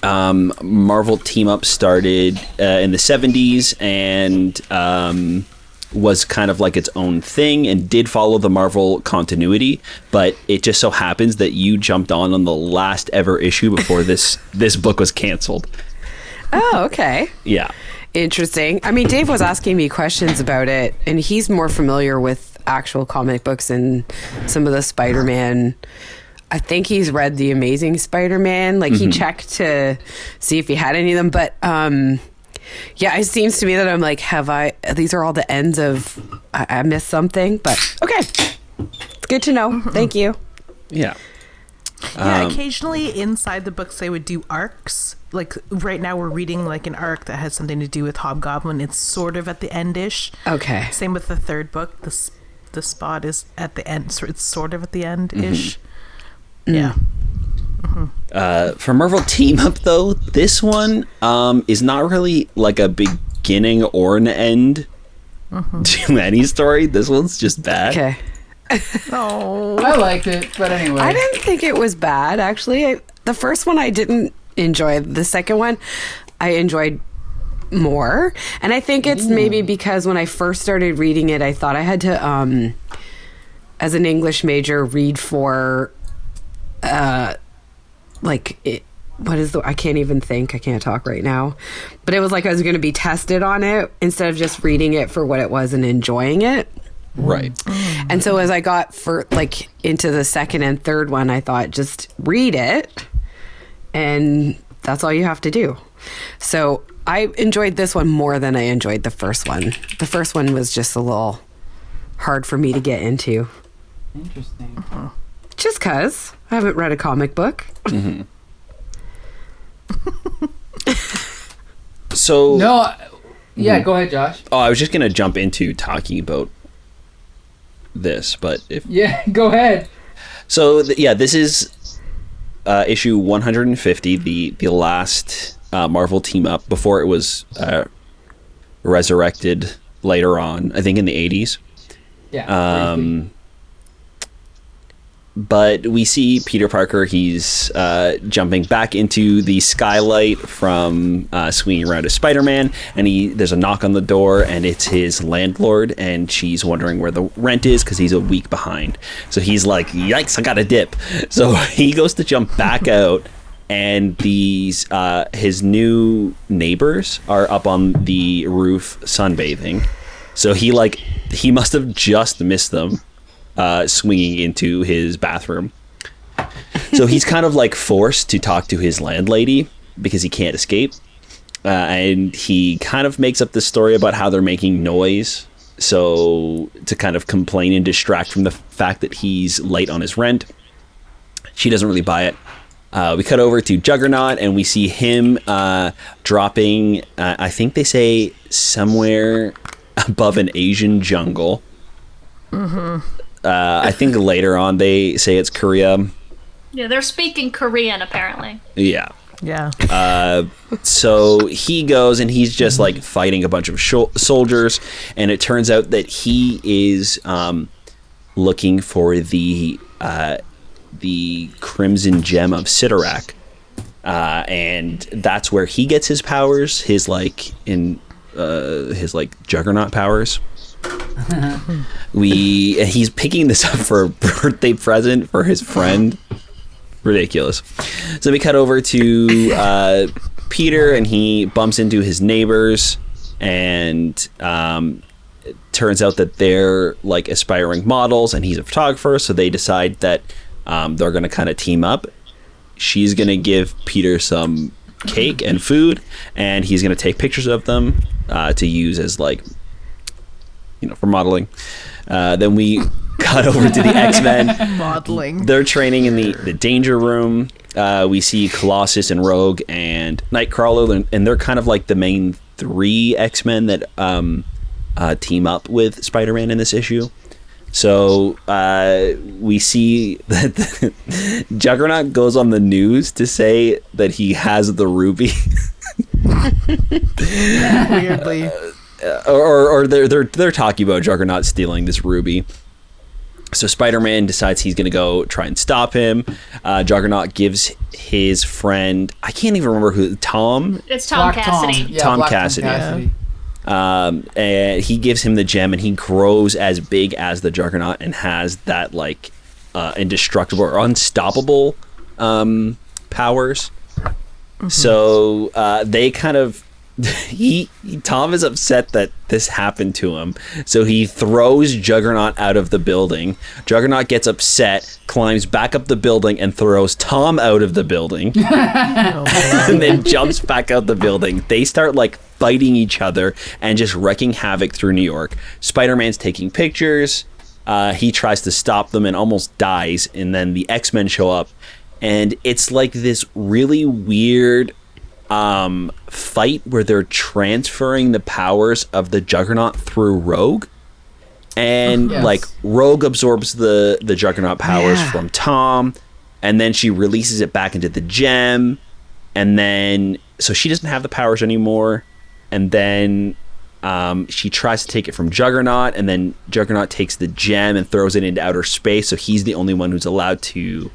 B: Marvel Team Up started in the 70s and was kind of like its own thing and did follow the Marvel continuity, but it just so happens that you jumped on the last ever issue before this book was canceled.
E: Oh, okay.
B: Yeah.
E: Interesting. I mean, Dave was asking me questions about it, and he's more familiar with actual comic books and some of the Spider-Man. I think he's read The Amazing Spider-Man. Like, he checked to see if he had any of them, but yeah, it seems to me that I'm like, these are all the ends of, I missed something, but okay. It's good to know. Thank you.
B: Yeah.
C: Yeah, occasionally inside the books they would do arcs. Like right now we're reading like an arc that has something to do with Hobgoblin. It's sort of at the end-ish.
E: Okay.
C: Same with the third book. The spot is at the end, so it's sort of at the end-ish. Yeah.
B: For Marvel Team Up, though, this one is not really like a beginning or an end to any story. This one's just bad.
E: Okay.
C: Oh,
A: I liked it, but anyway.
E: I didn't think it was bad, actually. The first one I didn't enjoy. The second one I enjoyed more. And I think it's maybe because when I first started reading it, I thought I had to, as an English major, read for... I can't even think. I can't talk right now. But it was like I was going to be tested on it instead of just reading it for what it was and enjoying it.
B: Right.
E: And so as I got into the second and third one, I thought just read it and that's all you have to do. So I enjoyed this one more than I enjoyed the first one. The first one was just a little hard for me to get into.
A: Interesting.
E: Just because I haven't read a comic book.
B: So
A: No, yeah, go ahead, Josh.
B: Oh, I was just gonna jump into talking about this, but if
A: Yeah, go ahead.
B: so, this is issue 150, the last Marvel Team Up before it was resurrected later on. I think in the 80s.
A: Yeah. briefly.
B: But we see Peter Parker. He's jumping back into the skylight from swinging around as Spider-Man, and there's a knock on the door, and it's his landlord, and she's wondering where the rent is because he's a week behind. So he's like, "Yikes! I got to dip." So he goes to jump back out, and these his new neighbors are up on the roof sunbathing. So he must have just missed them. Swinging into his bathroom. So he's kind of like forced to talk to his landlady because he can't escape. And he kind of makes up this story about how they're making noise. So to kind of complain and distract from the fact that he's late on his rent. She doesn't really buy it. We cut over to Juggernaut and we see him dropping, I think they say somewhere above an Asian jungle. I think later on they say it's Korea.
D: Yeah, they're speaking Korean apparently.
B: Yeah.
C: yeah.
B: So he goes and he's just like fighting a bunch of soldiers, and it turns out that he is looking for the Crimson Gem of Sidorak, and that's where he gets his powers. His Juggernaut powers. He's picking this up for a birthday present for his friend. Ridiculous. So we cut over to Peter, and he bumps into his neighbors, and it turns out that they're like aspiring models, and he's a photographer. So they decide that they're going to kind of team up. She's going to give Peter some cake and food, and he's going to take pictures of them to use as for modeling. Then we cut over to the X-Men.
C: Modeling.
B: They're training in the Danger Room. We see Colossus and Rogue and Nightcrawler, and they're kind of like the main three X-Men that team up with Spider-Man in this issue. So we see that Juggernaut goes on the news to say that he has the ruby.
C: Weirdly.
B: Or they're talking about Juggernaut stealing this ruby. So Spider-Man decides he's going to go try and stop him. Juggernaut gives his friend, I can't even remember who, Tom?
D: It's Tom Cassidy.
A: Yeah,
B: Tom
A: Black
B: Cassidy. And he gives him the gem, and he grows as big as the Juggernaut and has that like indestructible or unstoppable powers. Mm-hmm. So they kind of Tom is upset that this happened to him, so he throws Juggernaut out of the building. Juggernaut gets upset, climbs back up the building, and throws Tom out of the building. And then jumps back out the building. They start like fighting each other and just wrecking havoc through New York. Spider-Man's taking pictures. He tries to stop them and almost dies, and then the X-Men show up, and it's like this really weird fight where they're transferring the powers of the Juggernaut through Rogue, and like Rogue absorbs the Juggernaut powers from Tom, and then she releases it back into the gem, and then so she doesn't have the powers anymore, and then she tries to take it from Juggernaut, and then Juggernaut takes the gem and throws it into outer space, so he's the only one who's allowed to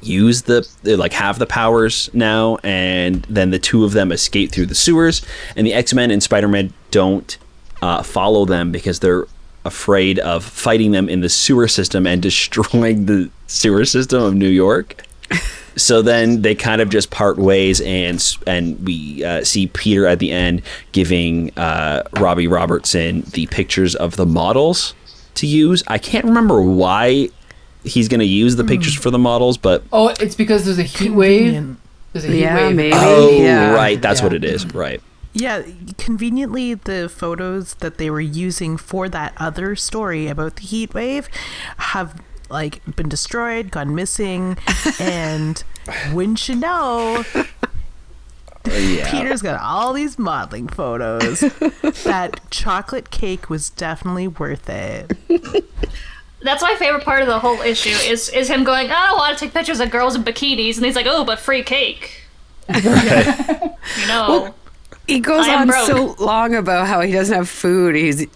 B: use have the powers now, and then the two of them escape through the sewers, and the X-Men and Spider-Man don't follow them because they're afraid of fighting them in the sewer system and destroying the sewer system of New York. So then they kind of just part ways, and we see Peter at the end giving Robbie Robertson the pictures of the models to use. I can't remember why he's going to use the pictures for the models, but
A: it's because there's a heat wave. There's a heat wave.
E: Maybe.
B: Right, that's what it is. Right.
C: Yeah, conveniently, the photos that they were using for that other story about the heat wave have like been destroyed, gone missing, and wouldn't you know, Peter's got all these modeling photos. That chocolate cake was definitely worth it.
D: That's my favorite part of the whole issue is him going, I don't want to take pictures of girls in bikinis, and he's like, oh, but free cake.
E: Well, he goes on so long about how he doesn't have food. He's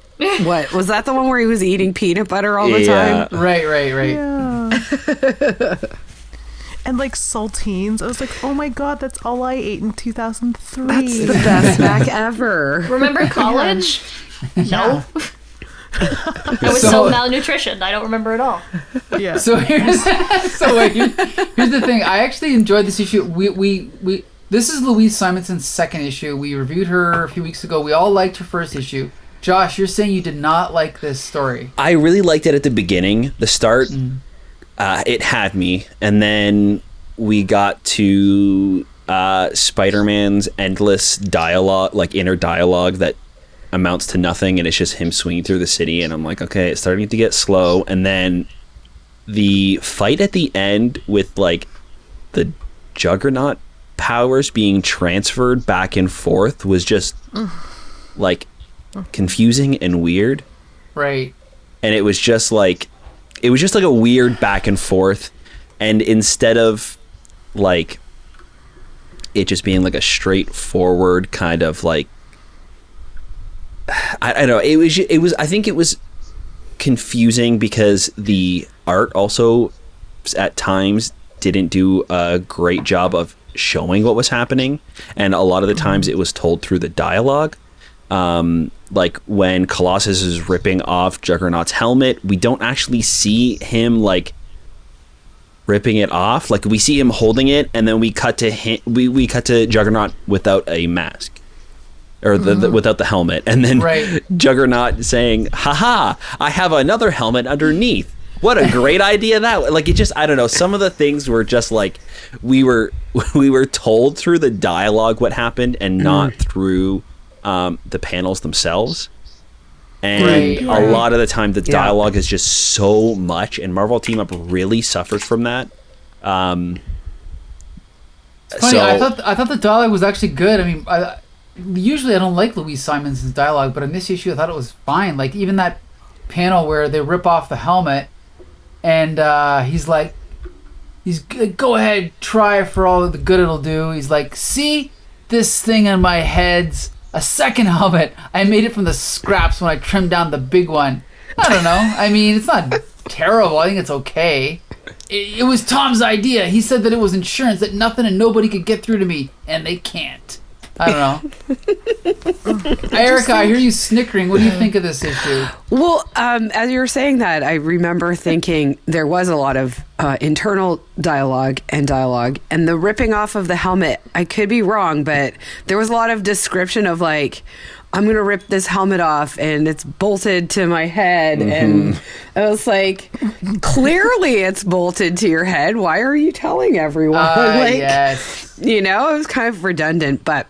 E: what was that the one where he was eating peanut butter all the time?
A: Right.
C: Yeah. And like saltines, I was like, oh my god, that's all I ate in 2003.
E: That's the best snack ever.
D: Remember college? No. I was so malnutrition. I don't remember at all.
C: Yeah.
A: So here's the thing. I actually enjoyed this issue. We this is Louise Simonson's second issue. We reviewed her a few weeks ago. We all liked her first issue. Josh, you're saying you did not like this story.
B: I really liked it at the beginning. The start, it had me, and then we got to Spider-Man's endless dialogue, like inner dialogue that amounts to nothing, and it's just him swinging through the city, and I'm like, okay, it's starting to get slow. And then the fight at the end with like the Juggernaut powers being transferred back and forth was just like confusing and weird.
A: Right.
B: And it was just like a weird back and forth, and instead of like it just being like a straightforward kind of like I don't know. It was. I think it was confusing because the art also at times didn't do a great job of showing what was happening, and a lot of the times it was told through the dialogue. Like when Colossus is ripping off Juggernaut's helmet, we don't actually see him like ripping it off. Like we see him holding it, and then we cut to him. We cut to Juggernaut without a mask. Or without the helmet, and then Juggernaut saying, haha, I have another helmet underneath. What a great idea that, like, it just, I don't know, some of the things were just like we were told through the dialogue what happened and not through the panels themselves. And a lot of the time the dialogue is just so much, and Marvel Team Up really suffers from that.
A: Funny, I thought the dialogue was actually good. I mean, usually I don't like Louise Simonson's dialogue, but in this issue I thought it was fine. Like even that panel where they rip off the helmet, and he's like, go ahead, try for all the good it'll do. He's like, see, this thing on my head's a second helmet. I made it from the scraps when I trimmed down the big one. I don't know. I mean, it's not terrible. I think it's okay. It was Tom's idea. He said that it was insurance, that nothing and nobody could get through to me, and they can't. I don't know. Erica, I hear you snickering. What do you think of this issue?
E: Well, as you were saying that, I remember thinking there was a lot of internal dialogue, and the ripping off of the helmet. I could be wrong, but there was a lot of description of like, I'm going to rip this helmet off and it's bolted to my head. And I was like, clearly it's bolted to your head. Why are you telling everyone?
A: Yes.
E: You know, it was kind of redundant, but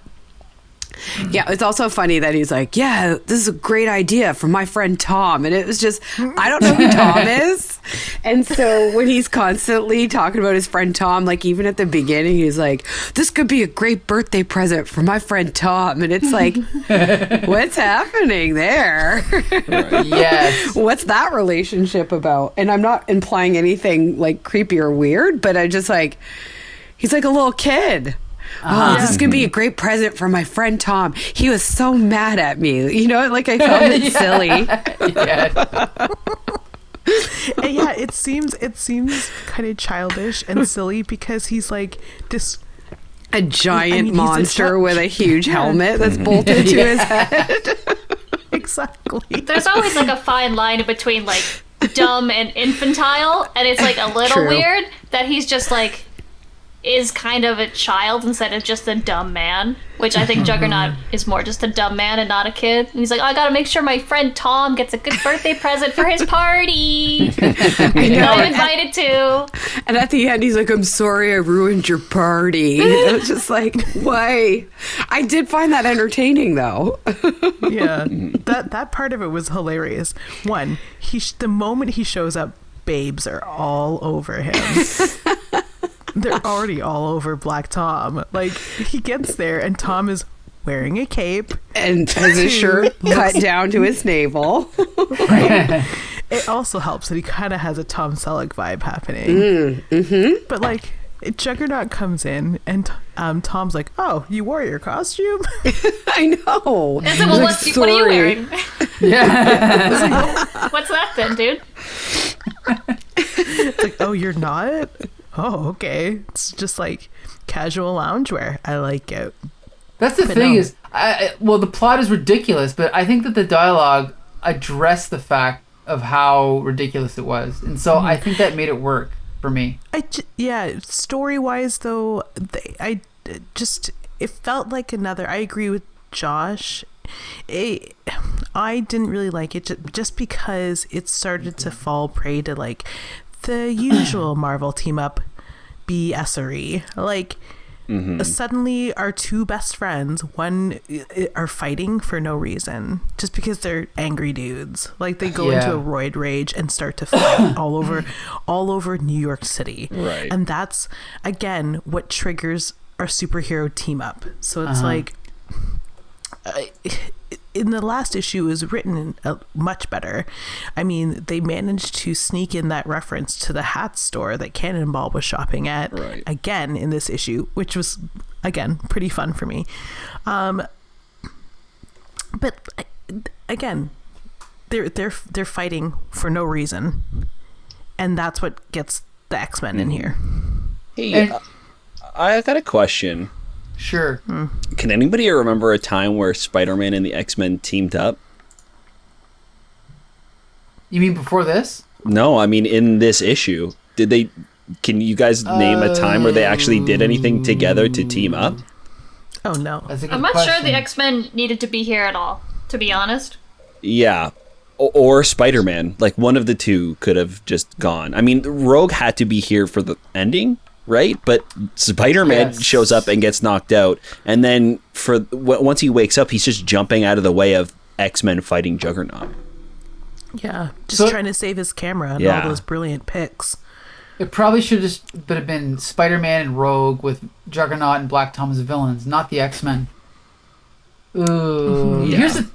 E: yeah, it's also funny that he's like, yeah, this is a great idea from my friend Tom. And it was just, I don't know who Tom is. And so when he's constantly talking about his friend Tom, like even at the beginning, he's like, this could be a great birthday present for my friend Tom. And it's like, what's happening there?
A: Right. Yes.
E: What's that relationship about? And I'm not implying anything like creepy or weird, but I just like, he's like a little kid. Oh, this is going to be a great present for my friend Tom. He was so mad at me. You know, like I found it silly.
C: Yeah, it seems kind of childish and silly because he's like this
E: a giant monster with a huge helmet that's bolted to his head.
C: Exactly.
D: There's always like a fine line between like dumb and infantile, and it's like a little weird that he's just like is kind of a child instead of just a dumb man, which I think Juggernaut is more just a dumb man and not a kid. And he's like, I gotta make sure my friend Tom gets a good birthday present for his party that I'm invited to.
E: And at the end, he's like, I'm sorry I ruined your party. It was just like, why? I did find that entertaining, though.
C: Yeah, that part of it was hilarious. One, the moment he shows up, babes are all over him. They're already all over Black Tom. Like, he gets there and Tom is wearing a cape.
E: And has his shirt cut down to his navel.
C: Right. It also helps that he kind of has a Tom Selleck vibe happening. But, like, Juggernaut comes in and Tom's like, oh, you wore your costume?
E: I know.
D: And so, well,
E: like,
D: what are you wearing?
A: Yeah.
D: What's that then, dude?
C: It's like, oh, you're not? Oh, okay. It's just like casual loungewear. I like it.
A: That's the thing is, well, the plot is ridiculous, but I think that the dialogue addressed the fact of how ridiculous it was. And so I think that made it work for me.
C: Yeah, story-wise, though, it felt like another, I agree with Josh. I didn't really like it just because it started to fall prey to like the usual Marvel team up BS-ery. Like suddenly our two best friends are fighting for no reason just because they're angry dudes. Like they go into a roid rage and start to fight all over New York City.
B: Right.
C: And that's again what triggers our superhero team up. So it's like in the last issue, it was written much better. I mean, they managed to sneak in that reference to the hat store that Cannonball was shopping at again in this issue, which was again pretty fun for me. But again, they're fighting for no reason, and that's what gets the X-Men in here.
B: Hey, I got a question.
A: Sure.
B: Can anybody remember a time where Spider-Man and the X-Men teamed up?
A: You mean before this?
B: No, I mean in this issue. Can you guys name a time where they actually did anything together to team up?
C: Oh no.
A: That's a good
D: I'm not
A: question.
D: sure the X-Men needed to be here at all, to be honest.
B: Yeah. Or Spider-Man. Like one of the two could have just gone. I mean, Rogue had to be here for the ending, right? But Spider-Man shows up and gets knocked out, and then once he wakes up, he's just jumping out of the way of X-Men fighting Juggernaut.
C: Yeah, just trying to save his camera and all those brilliant pics.
A: It probably should have just been Spider-Man and Rogue with Juggernaut and Black Tom as villains, not the X-Men. Ooh. Here's the...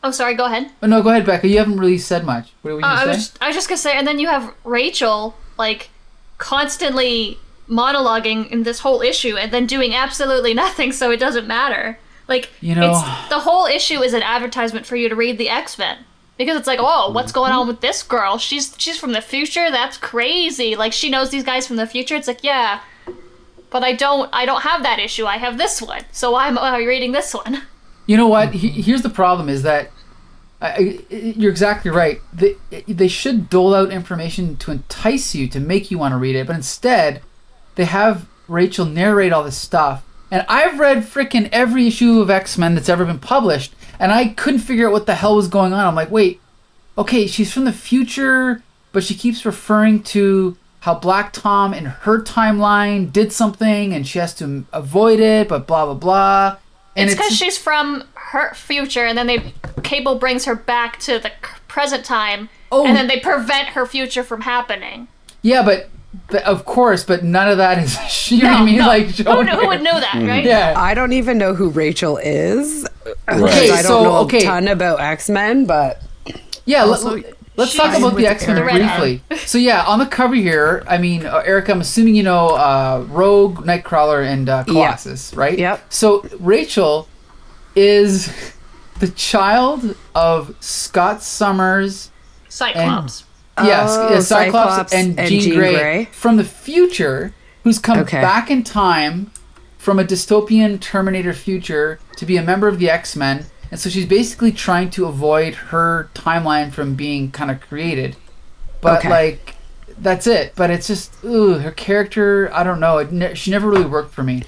D: Oh, sorry, go ahead.
A: Oh, no, go ahead, Becca. You haven't really said much. What were you going to say?
D: I was just going to say, and then you have Rachel, like, constantly monologuing in this whole issue and then doing absolutely nothing, so it doesn't matter. Like, the whole issue is an advertisement for you to read the X-Men. Because it's like, oh, what's going on with this girl? She's from the future? That's crazy. Like, she knows these guys from the future? It's like, yeah, but I don't have that issue. I have this one. So why am I reading this one?
A: You know what? Here's the problem is that you're exactly right. They should dole out information to entice you, to make you want to read it, but instead they have Rachel narrate all this stuff. And I've read frickin' every issue of X-Men that's ever been published, and I couldn't figure out what the hell was going on. I'm like, wait, okay, she's from the future, but she keeps referring to how Black Tom in her timeline did something, and she has to avoid it, but blah, blah, blah. And
D: it's because she's from her future, and then Cable brings her back to the present time, and then they prevent her future from happening.
A: Yeah, but of course, but none of that is, you know what I mean? Like,
D: who would know that, right?
A: Yeah.
E: I don't even know who Rachel is.
A: Okay,
E: I don't know a ton about X-Men, but...
A: Yeah, let's talk about the X-Men briefly. So yeah, on the cover here, I mean, Erica, I'm assuming you know Rogue, Nightcrawler, and Colossus, right?
E: Yep.
A: So Rachel is the child of Scott Summers...
D: Cyclops.
A: Cyclops and Jean Grey from the future, who's come back in time from a dystopian Terminator future to be a member of the X-Men, and so she's basically trying to avoid her timeline from being kind of created. But like, that's it. But it's just, her character, I don't know. She never really worked for me.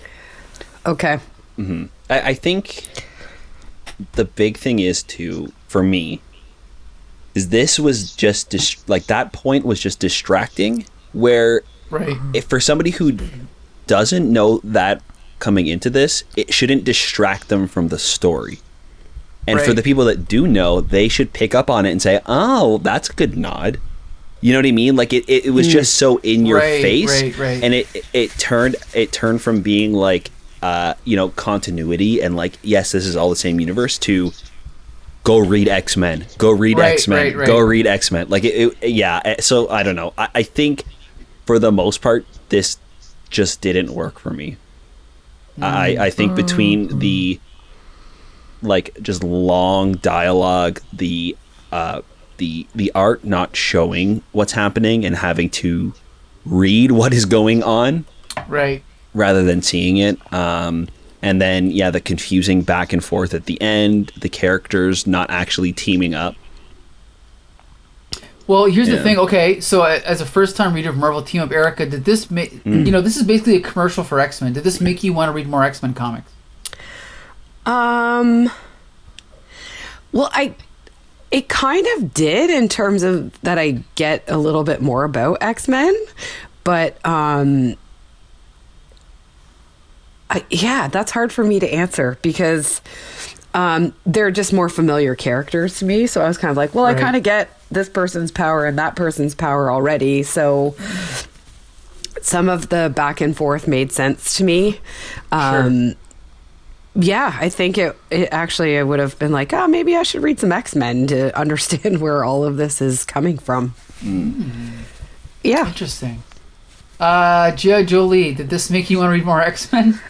E: Okay.
B: Mm-hmm. I think the big thing is too, for me, is this was just like that point was just distracting, where if for somebody who doesn't know that coming into this, it shouldn't distract them from the story. And for the people that do know, they should pick up on it and say, oh, that's a good nod. You know what I mean? Like it was just so in your face, and it turned from being like continuity and like, yes, this is all the same universe, to go read X-Men. Go read X-Men. Go read X-Men. Like, so I don't know. I think for the most part, this just didn't work for me. I think between the, like, just long dialogue, the art not showing what's happening and having to read what is going on.
A: Right. Rather
B: than seeing it. And then, the confusing back and forth at the end, the characters not actually teaming up.
A: Well, here's the thing. Okay, so as a first-time reader of Marvel Team Up, Erica, did this make... this is basically a commercial for X-Men. Did this make you want to read more X-Men comics?
E: Well, it kind of did, in terms of that I get a little bit more about X-Men, but... that's hard for me to answer, because they're just more familiar characters to me. So I was kind of like, well, I kind of get this person's power and that person's power already. So some of the back and forth made sense to me. I think it actually, I would have been like, oh, maybe I should read some X-Men to understand where all of this is coming from. Yeah.
A: Interesting. G.I. Jolie, did this make you want to read more X-Men?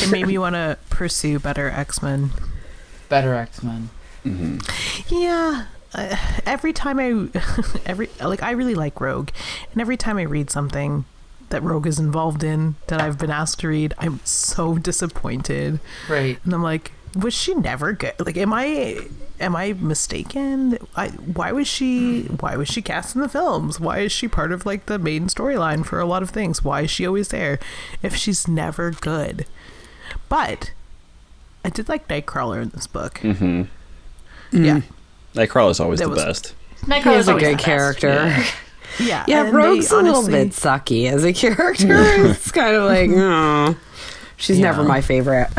C: It made me want to pursue better X-Men.
A: Better X-Men.
C: Mm-hmm. Yeah. Every time I really like Rogue, and every time I read something that Rogue is involved in that I've been asked to read, I'm so disappointed.
A: Right.
C: And I'm like, was she never good? Like, am I mistaken? Why was she cast in the films? Why is she part of, like, the main storyline for a lot of things? Why is she always there if she's never good? But I did like Nightcrawler in this book.
B: Mm-hmm.
C: Yeah.
B: Nightcrawler's always the best.
C: Nightcrawler's
E: a good character. Yeah, Rogue's a little bit sucky as a character. It's kind of like, no, she's never my favorite.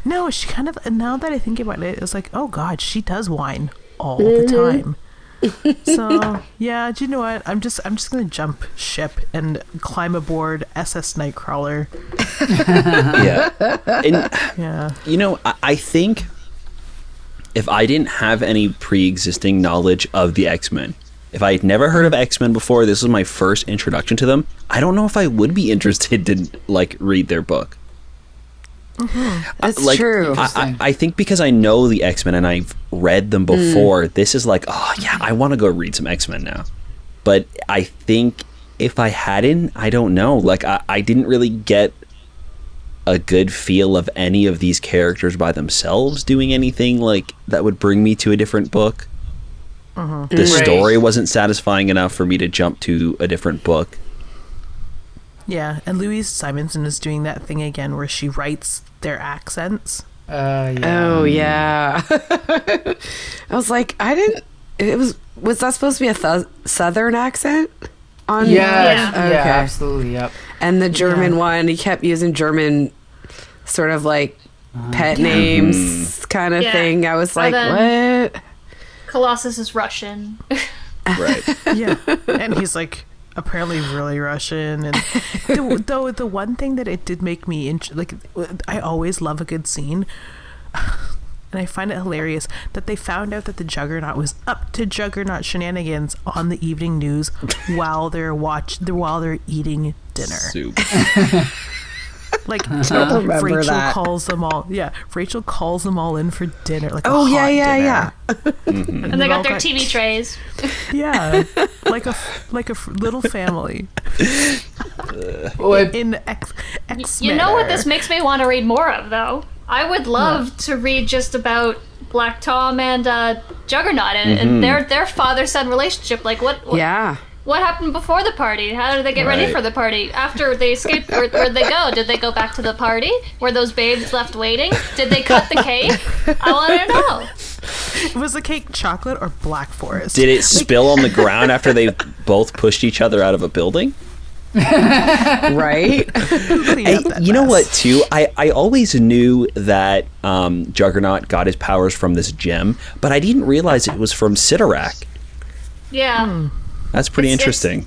C: No, she kind of, now that I think about it, it's like, oh God, she does whine all the time. So, yeah, do you know what? I'm just going to jump ship and climb aboard SS Nightcrawler.
B: I think if I didn't have any pre-existing knowledge of the X-Men, if I had never heard of X-Men before, this was my first introduction to them, I don't know if I would be interested to, like, read their book.
E: That's true.
B: I think because I know the X-Men and I've read them before, this is like, oh yeah, I want to go read some X-Men now. But I think if I hadn't, I don't know. Like I didn't really get a good feel of any of these characters by themselves doing anything like that would bring me to a different book. The story wasn't satisfying enough for me to jump to a different book.
C: Yeah, and Louise Simonson is doing that thing again where she writes their accents.
E: Oh yeah. I was like, was that supposed to be a southern accent?
A: Yeah,
E: Okay.
A: absolutely, yep.
E: And the German one, he kept using German sort of like pet names kind of thing. I was like, what?
D: Colossus is Russian.
B: Right.
C: Yeah, and he's like apparently really Russian. And though the one thing that it did make me I always love a good scene, and I find it hilarious that they found out that the Juggernaut was up to Juggernaut shenanigans on the evening news while they're eating dinner.
B: Soup.
C: Like
E: remember
C: Rachel
E: that.
C: calls them all. Yeah, Rachel calls them all in for dinner. Like
E: Oh
C: a hot
E: yeah.
C: dinner.
D: And they got their TV trays.
C: Yeah, like a little family. In X-Men.
D: You know what this makes me want to read more of, though? I would love to read just about Black Tom and Juggernaut and their father-son relationship. Like, what happened before the party? How did they get ready for the party? After they escaped, where'd they go? Did they go back to the party? Were those babes left waiting? Did they cut the cake? I want to know.
C: Was the cake chocolate or Black Forest?
B: Did it spill on the ground after they both pushed each other out of a building?
E: Right.
B: You know what too, I always knew that Juggernaut got his powers from this gem, but I didn't realize it was from Sidorak.
D: Yeah.
B: That's pretty interesting.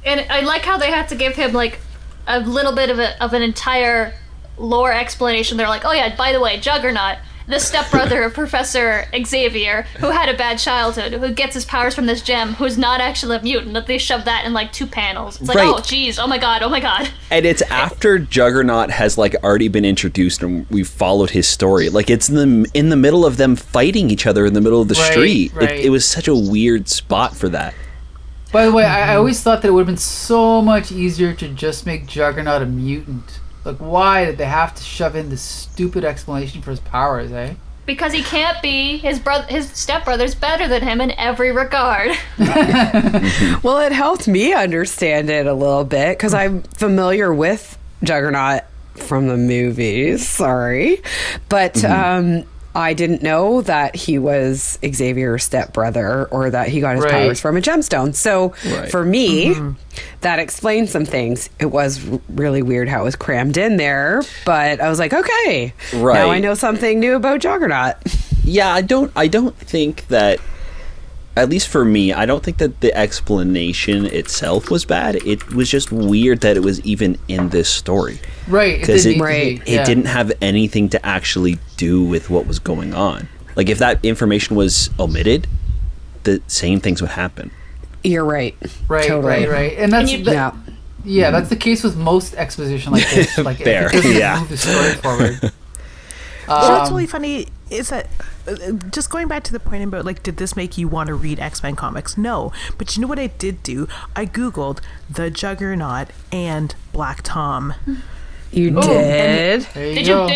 D: And I like how they had to give him like a little bit of an entire lore explanation. They're like, oh yeah, by the way, Juggernaut, the stepbrother of Professor Xavier, who had a bad childhood, who gets his powers from this gem, who's not actually a mutant, that they shove that in like 2 panels. It's like, oh geez, oh my god.
B: And it's after Juggernaut has like already been introduced and we've followed his story. Like it's in the middle of them fighting each other in the middle of the street.
A: Right.
B: It was such a weird spot for that.
A: By the way, I always thought that it would have been so much easier to just make Juggernaut a mutant. Like, why did they have to shove in this stupid explanation for his powers, eh?
D: Because he can't be. His stepbrother's better than him in every regard.
E: Well, it helped me understand it a little bit because I'm familiar with Juggernaut from the movies. Sorry. But I didn't know that he was Xavier's stepbrother or that he got his powers from a gemstone. So for me, that explains some things. It was really weird how it was crammed in there, but I was like, okay, now I know something new about Juggernaut.
B: Yeah, I don't think that, at least for me, I don't think that the explanation itself was bad. It was just weird that it was even in this story.
A: Right.
B: Because it didn't have anything to actually do with what was going on. Like, if that information was omitted, the same things would happen.
E: You're right.
A: Right. And that's that's the case with most exposition like this. Like,
B: Fair.
A: It doesn't move the story forward.
C: What's really funny is that just going back to the point about like, did this make you want to read X-Men comics? No, but you know what I did do? I googled the Juggernaut and Black Tom.
E: You did?
D: Did you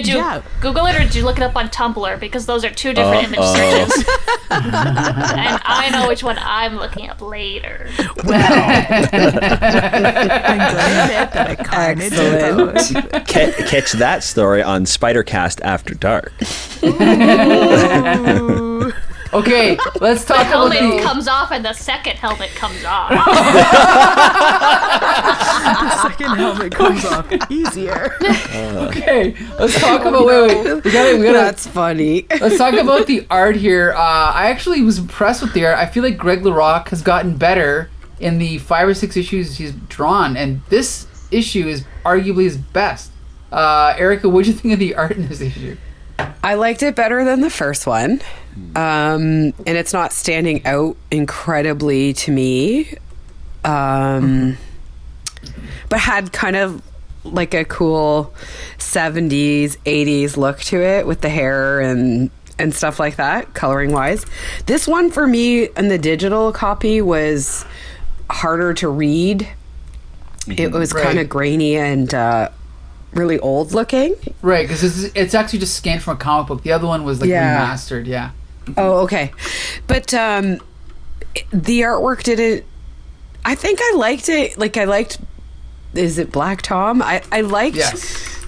D: Google it or did you look it up on Tumblr? Because those are 2 different image searches. And I know which one I'm looking up later.
C: Well, I'm glad that I kind of did those.
B: Catch that story on Spidercast After Dark.
A: Okay, let's talk about
D: the helmet comes off and the second helmet comes off.
C: The second helmet comes off easier.
A: Okay, let's talk about wait. We gotta.
E: That's funny.
A: Let's talk about the art here. I actually was impressed with the art. I feel like Greg LaRoque has gotten better in the 5 or 6 issues he's drawn, and this issue is arguably his best. Erica, what did you think of the art in this issue?
E: I liked it better than the first one. And it's not standing out incredibly to me. But had kind of like a cool 70s, 80s look to it with the hair and stuff like that, coloring wise. This one for me in the digital copy was harder to read. It was kind of grainy and really old looking.
A: Right, because it's actually just scanned from a comic book. The other one was like remastered, yeah.
E: Oh, okay. But the artwork didn't... I think I liked it. Like, I liked... Is it Black Tom? I liked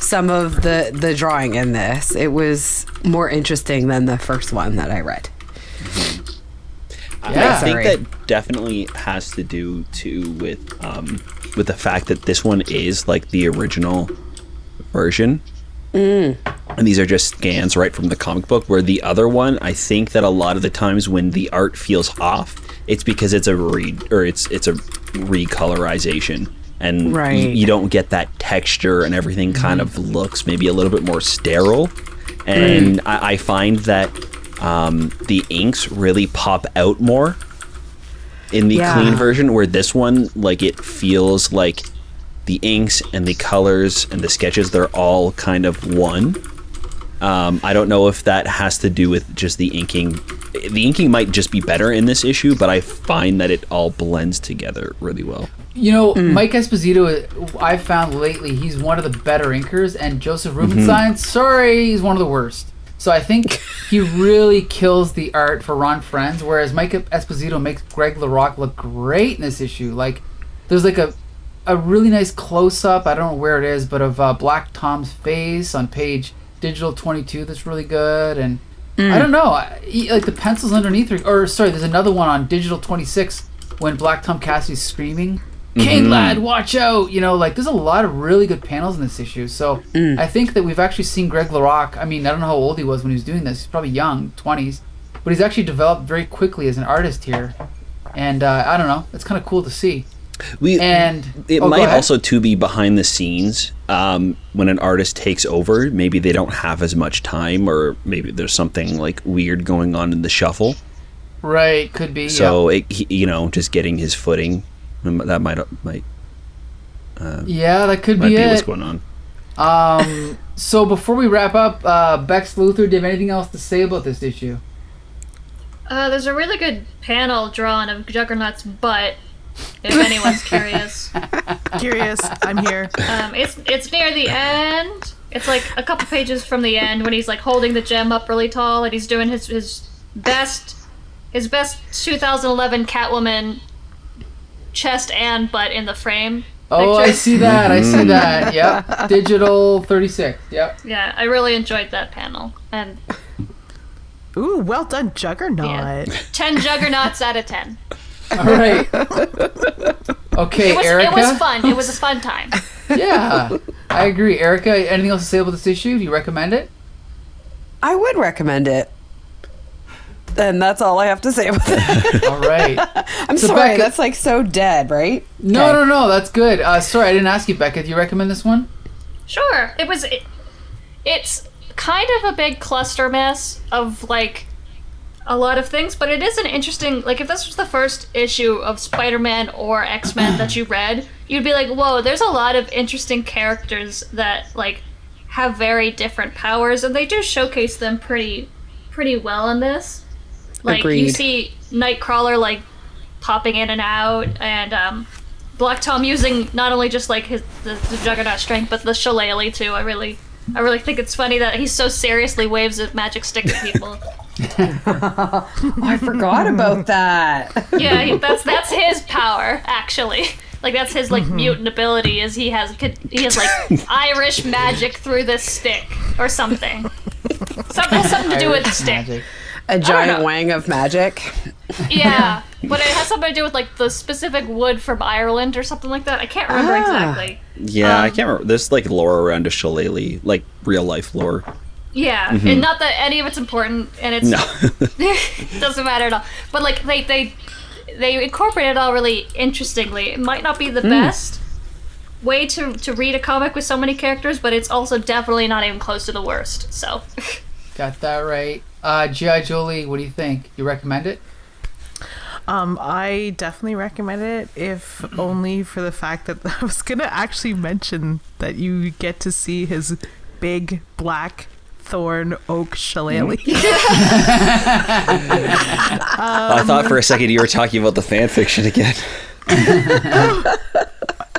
E: some of the drawing in this. It was more interesting than the first one that I read.
B: I think that definitely has to do too with the fact that this one is like the original version. And these are just scans right from the comic book, where the other one, I think that a lot of the times when the art feels off, it's because it's a recolorization, and you don't get that texture, and everything kind of looks maybe a little bit more sterile. And I find that the inks really pop out more in the clean version, where this one, like, it feels like the inks and the colors and the sketches, they're all kind of one. I don't know if that has to do with just the inking. The inking might just be better in this issue, but I find that it all blends together really well.
A: You know, Mike Esposito, I've found lately, he's one of the better inkers, and Josef Rubinstein, sorry, he's one of the worst. So I think he really kills the art for Ron Frenz, whereas Mike Esposito makes Greg LaRoque look great in this issue. Like, there's like a really nice close-up, I don't know where it is, but of Black Tom's face on page Digital 22 that's really good. And I don't know, like the pencils underneath, there's another one on Digital 26 when Black Tom Cassidy's screaming, "King lad, watch out!" You know, like, there's a lot of really good panels in this issue. So I think that we've actually seen Greg LaRoque. I mean, I don't know how old he was when he was doing this. He's probably young, 20s. But he's actually developed very quickly as an artist here. And I don't know, it's kind of cool to see.
B: It might also too be behind the scenes, when an artist takes over, maybe they don't have as much time, or maybe there's something like weird going on in the shuffle.
A: Right, could be.
B: So just getting his footing, that might
A: that could
B: be
A: it.
B: What's going on.
A: So before we wrap up, Bex Luthor, do you have anything else to say about this issue?
D: There's a really good panel drawn of Juggernaut's butt, if anyone's curious.
C: Curious, I'm here.
D: It's near the end. It's like a couple pages from the end when he's like holding the gem up really tall, and he's doing his best 2011 Catwoman chest and butt in the frame.
A: Oh,
D: picture.
A: I see that. Yep. Digital 36. Yep.
D: Yeah, I really enjoyed that panel. And
C: ooh, well done, Juggernaut.
D: Yeah. 10 Juggernauts out of 10.
A: All right. Okay, Erica.
D: It was fun. It was a fun time.
A: Yeah, I agree. Erica, anything else to say about this issue? Do you recommend it?
E: I would recommend it. And that's all I have to say about it.
A: All right.
E: I'm sorry, Becca, that's like so dead, right?
A: No, that's good. Sorry, I didn't ask you, Becca. Do you recommend this one?
D: Sure. It's kind of a big cluster mess of, like, a lot of things, but it is an interesting, like, if this was the first issue of Spider-Man or X-Men that you read, you'd be like, whoa, there's a lot of interesting characters that, like, have very different powers, and they do showcase them pretty well in this. Like,
E: Agreed.
D: You see Nightcrawler, like, popping in and out, and Black Tom using not only just, like, the Juggernaut strength, but the shillelagh, too. I really think it's funny that he so seriously waves a magic stick at people.
E: I forgot about that.
D: Yeah, that's his power, actually. Like, that's his, like, mutant ability, is he has like Irish magic through this stick or something. Something to do with the stick.
A: Magic.
E: A giant wang of magic.
D: Yeah, but it has something to do with, like, the specific wood from Ireland or something like that. I can't remember exactly.
B: Yeah, I can't remember. There's, like, lore around a shillelagh, like real life lore.
D: Yeah, and not that any of it's important, and it's it doesn't matter at all. But, like, they incorporate it all really interestingly. It might not be the best way to read a comic with so many characters, but it's also definitely not even close to the worst. So,
A: got that right. G.I. Jolie, what do you think? You recommend it?
C: I definitely recommend it, if only for the fact that I was gonna actually mention that you get to see his big black thorn oak shillelagh.
B: I thought for a second you were talking about the fan fiction again.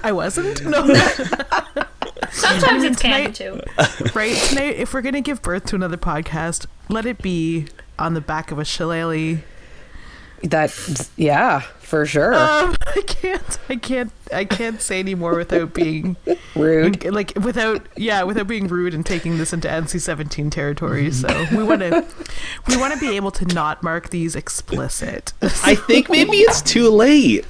C: I wasn't. No.
D: Sometimes it's canon too.
C: Right, tonight, if we're gonna give birth to another podcast, let it be on the back of a shillelagh.
E: Yeah, for sure.
C: I can't say anymore without being
E: Rude.
C: like without being rude and taking this into NC-17 territory. So we want to be able to not mark these explicit.
B: I think maybe it's too late.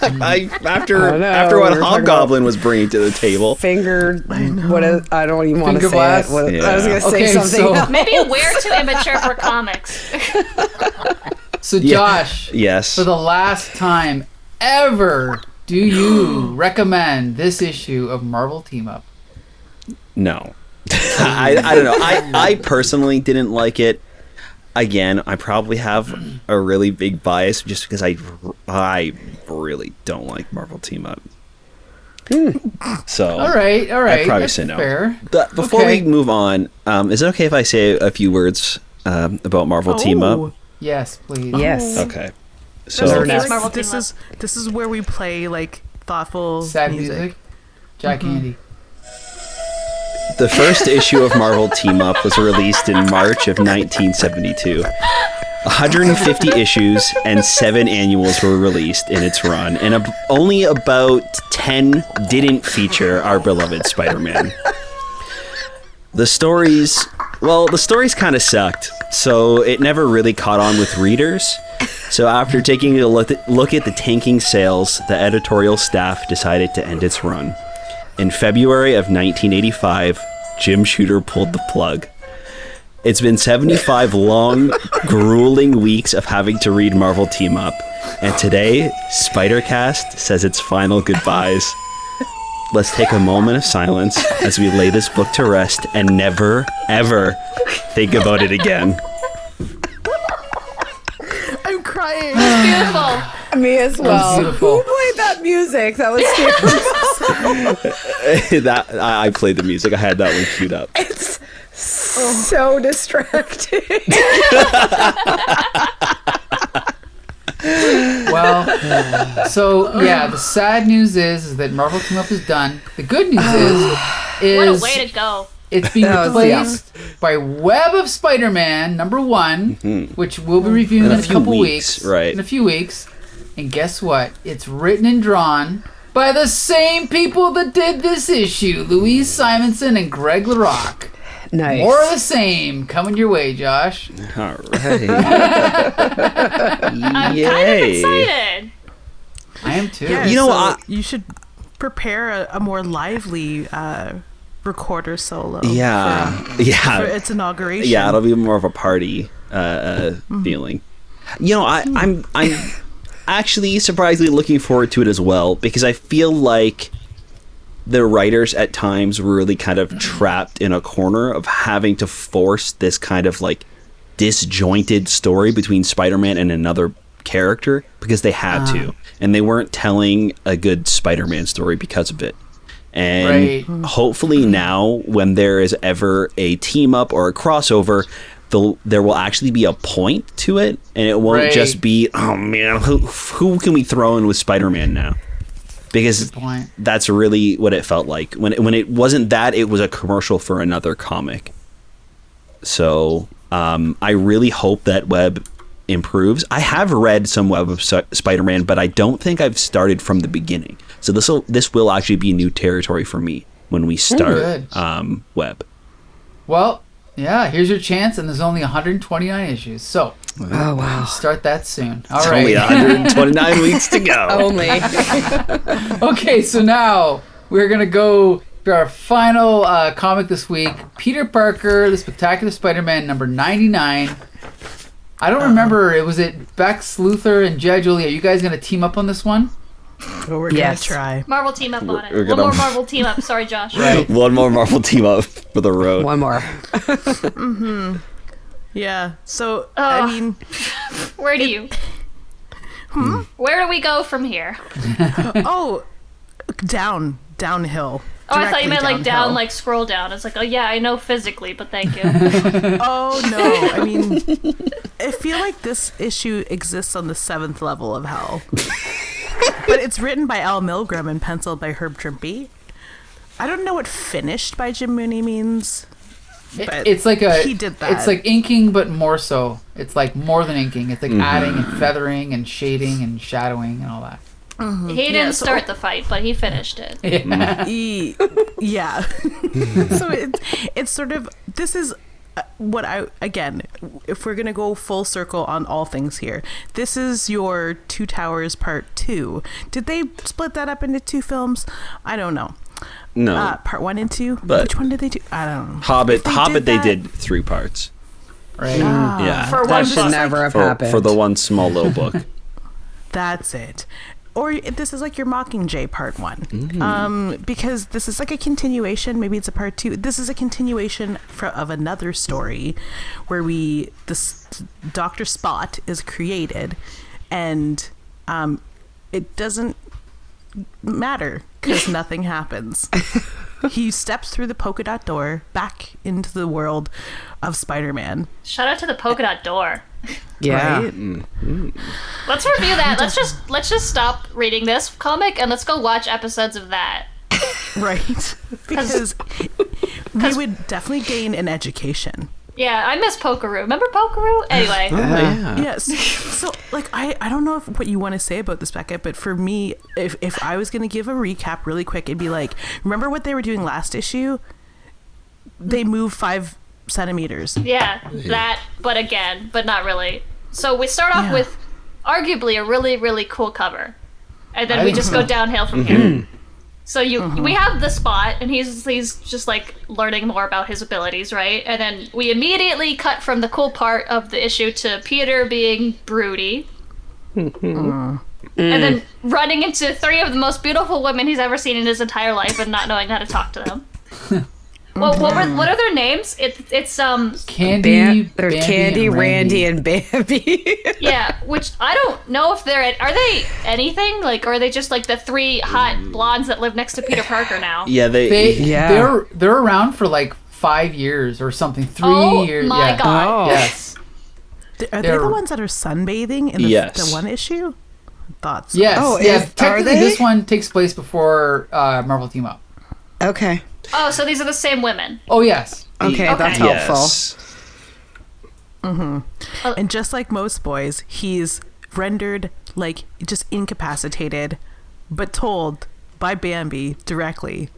B: After what Hobgoblin was bringing to the table.
E: I don't even want to say
A: blast?
E: it.
B: Yeah.
E: I was going to say something else.
D: Maybe we're too immature for comics.
A: So Josh,
B: Yes.
A: for the last time ever, do you recommend this issue of Marvel Team Up?
B: No. I don't know. I personally didn't like it. Again, I probably have a really big bias just because I really don't like Marvel Team Up. So
A: All right.
B: I'd probably
A: That's
B: say no.
A: fair.
B: But before
A: Okay.
B: we move on, is it okay if I say a few words about Marvel Team Up?
A: Yes, please.
E: Yes.
B: Okay.
C: This
B: So
D: Yes, Marvel Team
C: is where we play like thoughtful
A: Sad music. Jack Andy.
B: the first issue of Marvel Team Up was released in March of 1972. 150 issues and 7 annuals were released in its run, and only about 10 didn't feature our beloved Spider-Man. The stories kind of sucked, so it never really caught on with readers. So after taking a look at the tanking sales, the editorial staff decided to end its run. In February of 1985, Jim Shooter pulled the plug. It's been 75 long, grueling weeks of having to read Marvel Team Up, and today, Spider-Cast says its final goodbyes. Let's take a moment of silence as we lay this book to rest and never, ever think about it again.
C: I'm crying.
D: Beautiful.
E: Me as well.
A: beautiful.
E: Who played that music? That was beautiful.
B: I played the music. I had that one queued up.
E: It's so distracting.
A: Well, so yeah, the sad news is that Marvel Team Up is done. The good news
D: What a
A: is
D: way to go.
A: it's being
E: Oh,
A: replaced by Web of Spider-Man #1, which we'll be reviewing in a
B: few
A: couple
B: weeks,
A: weeks.
B: right.
A: In a few weeks. And guess what? It's written and drawn by the same people that did this issue, Louise Simonson and Greg LaRoque.
E: Nice.
A: More of the same coming your way, Josh.
B: All right.
D: I'm
B: Yay.
D: kind of excited.
A: I am too.
C: Yeah,
B: You know,
C: so you should prepare a more lively recorder solo.
B: Yeah.
C: For
B: Yeah.
C: its inauguration.
B: Yeah, it'll be more of a party feeling. You know, I'm actually surprisingly looking forward to it as well, because I feel like the writers at times were really kind of trapped in a corner of having to force this kind of like disjointed story between Spider-Man and another character because they had to, and they weren't telling a good Spider-Man story because of it. And hopefully now, when there is ever a team up or a crossover, there will actually be a point to it, and it won't just be, oh man, who can we throw in with Spider-Man now? Because that's really what it felt like. When it wasn't that, it was a commercial for another comic. So I really hope that Web improves. I have read some Web of Spider-Man, but I don't think I've started from the beginning. So this will actually be new territory for me when we start Web.
A: Well, yeah, here's your chance, and there's only 129 issues. So,
E: Oh, wow.
A: start that soon. All
B: It's
A: right.
B: only 129 weeks to go.
E: Only.
A: Okay, so now we're going to go to our final comic this week. Peter Parker, The Spectacular Spider-Man, number 99. I don't remember. Was it Bex, Luthor, and Jed Julie? Are you guys going to team up on this one?
C: But we're
E: Yes.
C: gonna try.
D: Marvel Team Up on it.
B: We're
D: One
B: gonna-
D: more Marvel Team Up. Sorry, Josh.
B: One more Marvel team up for the road.
E: One more.
C: Yeah. So
D: Ugh.
C: I mean,
D: Where do you? Where do we go from here?
C: Oh, downhill.
D: Oh, I thought you meant like
C: downhill.
D: down, like scroll down. It's like, oh yeah, I know physically, but thank you.
C: Oh no! I mean, I feel like this issue exists on the 7th level of hell, but it's written by Al Milgrom and penciled by Herb Trimpe. I don't know what "finished" by Jim Mooney means. But
A: It's like
C: he did that.
A: It's like inking, but more so. It's like more than inking. It's like adding and feathering and shading and shadowing and all that.
D: He didn't start the fight, but he finished it.
C: Yeah. So it's sort of, this is what again, if we're gonna go full circle on all things here, this is your Two Towers Part 2. Did they split that up into 2 films? I don't know.
B: No.
C: Part 1 and 2.
B: But
C: which one did they do? I don't know.
B: Hobbit they
C: that-
B: did 3 parts.
A: Right.
B: Yeah.
D: For
E: That
D: one
E: should
D: book.
E: never have
B: For
E: happened.
B: the one small little book.
C: That's it. Or this is like your Mockingjay Part 1. Because this is like a continuation. Maybe it's a Part 2. This is a continuation of another story where this Dr. Spot is created, and it doesn't matter because nothing happens. He steps through the polka dot door back into the world of Spider-Man.
D: Shout out to the polka dot door.
E: Yeah.
C: Right?
D: Let's review that. Let's just stop reading this comic and let's go watch episodes of that.
C: Right. Because we would definitely gain an education.
D: Yeah, I miss Pokeroo. Remember Pokeroo? Anyway.
B: Yeah.
C: Yes. So, like, I don't know what you want to say about this, Becca, but for me, if I was going to give a recap really quick, it'd be like, remember what they were doing last issue? They moved 5 centimeters.
D: Yeah, that, but not really. So we start off with arguably a really, really cool cover. And then we just go downhill from here. So we have the Spot, and he's just like learning more about his abilities, right? And then we immediately cut from the cool part of the issue to Peter being broody. And then running into 3 of the most beautiful women he's ever seen in his entire life and not knowing how to talk to them. Well, what are their names? It's
A: Candy,
E: There's
A: Bambi,
E: Candy,
A: and
E: Randy, and Bambi.
D: yeah, which I don't know if are they anything, like, or are they just like the 3 hot blondes that live next to Peter Parker now?
B: Yeah,
A: They're around for like 5 years or something. 3 years.
D: My
A: yeah.
D: God.
E: Oh.
A: Yes.
C: Are they the ones that are sunbathing in the one issue? Thoughts?
A: Yes.
E: Oh,
A: yeah.
E: are
A: Technically,
E: they?
A: this one takes place before Marvel Team Up.
E: Okay.
D: Oh, so these are the same women.
A: Oh yes.
E: Okay, that's helpful.
B: Yes.
C: And just like most boys, he's rendered like just incapacitated, but told by Bambi directly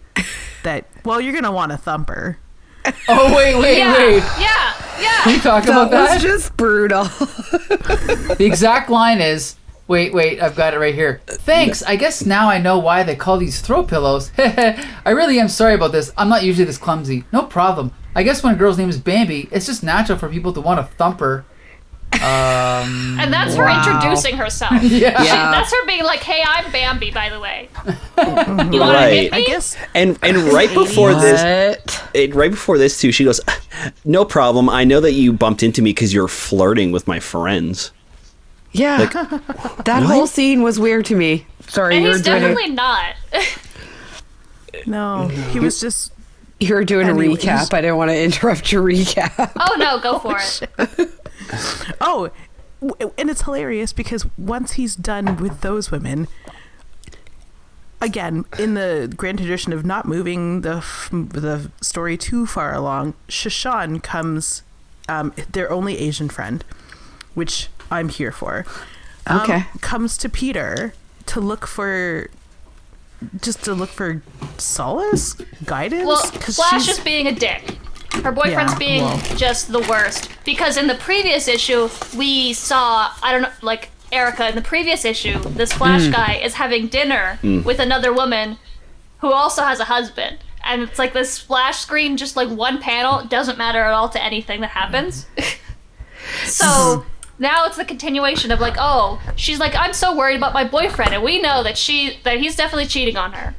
C: that, well, you're gonna want a thumper.
A: Oh wait.
D: Yeah.
A: Can we talk
E: That
A: about that?
E: was just brutal.
A: The exact line is, wait, I've got it right here. Thanks, I guess now I know why they call these throw pillows. I really am sorry about this. I'm not usually this clumsy. No problem. I guess when a girl's name is Bambi, it's just natural for people to want to thump her.
D: And that's her introducing herself.
A: Yeah.
D: That's her being like, hey, I'm Bambi, by the way. You want to hit me?
C: I guess.
B: And right before this too, she goes, "No problem. I know that you bumped into me because you're flirting with my friends."
E: Yeah. That whole scene was weird to me. Sorry,
D: And
E: you were
D: he's
E: doing
D: definitely not.
C: No, he was just.
E: You were doing
C: Anyways.
E: a recap. I didn't want to interrupt your recap.
D: Oh, no, go for it.
C: Oh, and it's hilarious because once he's done with those women, again, in the grand tradition of not moving the story too far along, Shashan comes, their only Asian friend, which I'm here for.
E: Okay.
C: Comes to Peter to look for solace, guidance.
D: Well,
C: 'cause
D: Flash
C: she's-
D: is being a dick. Her boyfriend's
C: Yeah,
D: being
C: well.
D: just the worst. Because in the previous issue, we saw, I don't know, like, Erica, in the previous issue, this Flash guy is having dinner with another woman who also has a husband. And it's like this splash screen, just like one panel, doesn't matter at all to anything that happens. So now it's the continuation of like, oh, she's like, I'm so worried about my boyfriend, and we know that he's definitely cheating on her.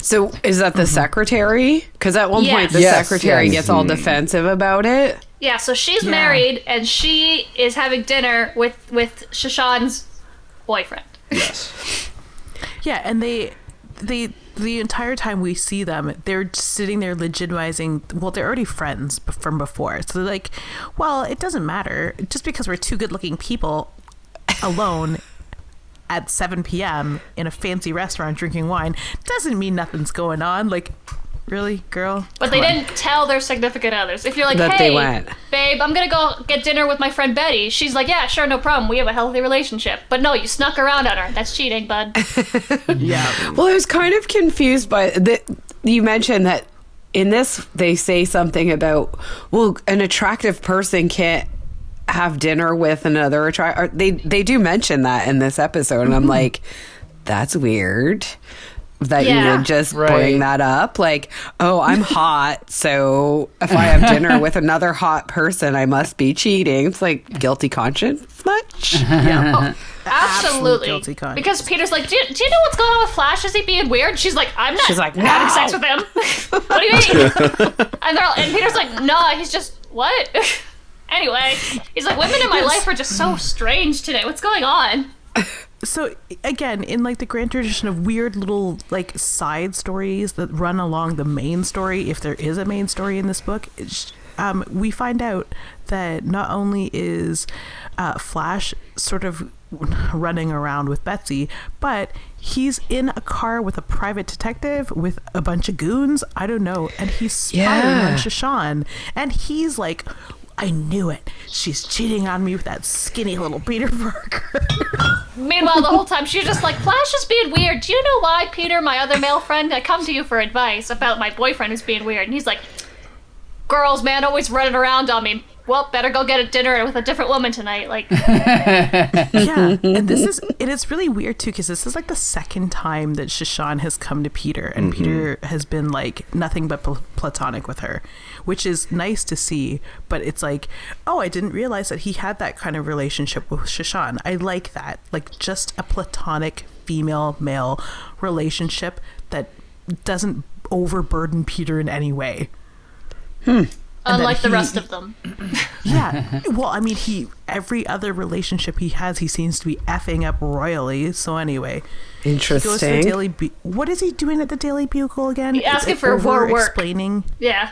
E: So is that the secretary? Because at one point the
A: Yes,
E: secretary
A: yes.
E: gets all defensive about it.
D: Yeah, so she's married, and she is having dinner with Shashan's boyfriend.
B: Yes.
C: Yeah, and they the entire time we see them, they're sitting there legitimizing, well, they're already friends from before. So they're like, well, it doesn't matter. Just because we're two good-looking people alone at 7 p.m. in a fancy restaurant drinking wine doesn't mean nothing's going on. Like, really, girl?
D: But they didn't tell their significant others. If you're like,
E: That
D: hey,
E: they went.
D: babe, I'm going to go get dinner with my friend Betty. She's like, yeah, sure, no problem. We have a healthy relationship. But no, you snuck around on her. That's cheating, bud.
C: Yeah.
E: Well, I was kind of confused by you mentioned that in this they say something about, well, an attractive person can't have dinner with another they do mention that in this episode, and I'm like, that's weird that you would just bring that up, like, oh, I'm hot, so if I have dinner with another hot person, I must be cheating. It's like guilty conscience much.
C: Yeah.
D: Absolutely.
C: Guilty conscience.
D: Because Peter's like, do you know what's going on with Flash? Is he being weird? She's like, I'm not
E: She's like,
D: having
E: no.
D: sex with him. What do you mean? And Peter's like, nah, he's just, what? Anyway, he's like, women in my life are just so strange today. What's going on?
C: So again, in like the grand tradition of weird little like side stories that run along the main story, if there is a main story in this book, we find out that not only is Flash sort of running around with Betsy, but he's in a car with a private detective with a bunch of goons. I don't know, and he's spying on Shoshan, and he's like, I knew it. She's cheating on me with that skinny little Peter Parker.
D: Meanwhile, the whole time, she's just like, Flash is being weird. Do you know why, Peter, my other male friend? I come to you for advice about my boyfriend who's being weird. And he's like, girls, man, always running around on me. Well, better go get a dinner with a different woman tonight. Like,
C: Yeah, and it is really weird too, because this is like the second time that Shoshan has come to Peter, and Peter has been like nothing but platonic with her, which is nice to see. But it's like, oh, I didn't realize that he had that kind of relationship with Shoshan. I like that, like just a platonic female-male relationship that doesn't overburden Peter in any way.
D: unlike the rest of them.
C: Yeah. Well, I mean, every other relationship he has, he seems to be effing up royally. So anyway,
E: interesting.
C: He goes to the Daily what is he doing at the Daily Bugle again?
D: He asking for more work.
C: Explaining.
D: Yeah.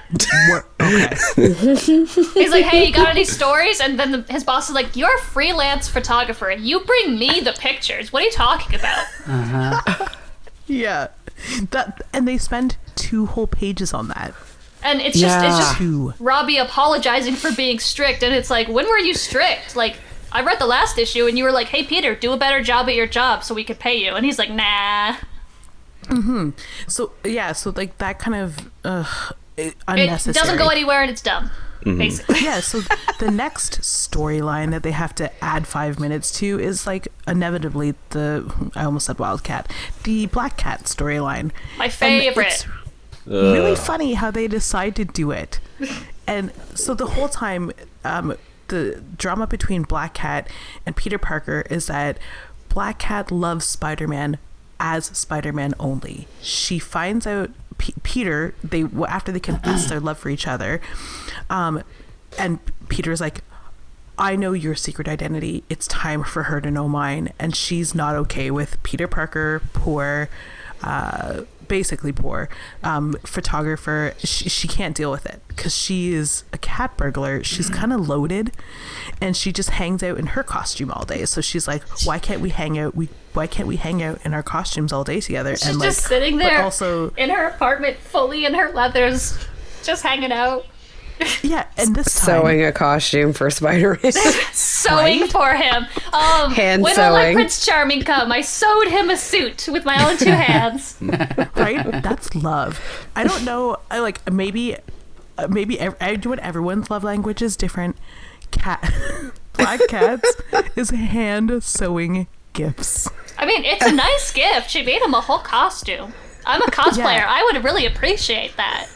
C: Okay.
D: He's like, hey, you got any stories? And then his boss is like, you're a freelance photographer. You bring me the pictures. What are you talking about?
C: Yeah. And they spend 2 whole pages on that.
D: And it's just Robbie apologizing for being strict, and it's like, when were you strict? Like, I read the last issue, and you were like, hey, Peter, do a better job at your job so we could pay you. And he's like, nah.
C: Mm-hmm. So, yeah, so, like, that kind of unnecessary.
D: It doesn't go anywhere, and it's dumb, basically.
C: Yeah, so the next storyline that they have to add 5 minutes to is, like, inevitably I almost said Wildcat, the Black Cat storyline.
D: My favorite.
C: Really funny how they decide to do it. And so the whole time, the drama between Black Cat and Peter Parker is that Black Cat loves Spider-Man as Spider-Man only. She finds out Peter, after they confess their love for each other, and Peter's like, I know your secret identity. It's time for her to know mine. And she's not okay with Peter Parker, basically poor photographer. She can't deal with it because she is a cat burglar. She's kind of loaded, and she just hangs out in her costume all day. So she's like, why can't we hang out in our costumes all day together?
D: She's
C: and
D: just
C: like,
D: sitting there
C: also
D: in her apartment, fully in her leathers, just hanging out.
C: Yeah, and this time
E: sewing a costume for Spider-Man.
D: Sewing for him.
E: Hand
D: when I let
E: sewing.
D: Prince Charming come, I sewed him a suit with my own 2 hands.
C: right? That's love. I don't know. I like maybe everyone's love language is different. Black Cat's is hand sewing gifts.
D: I mean, it's a nice gift. She made him a whole costume. I'm a cosplayer.
C: Yeah.
D: I would really appreciate that.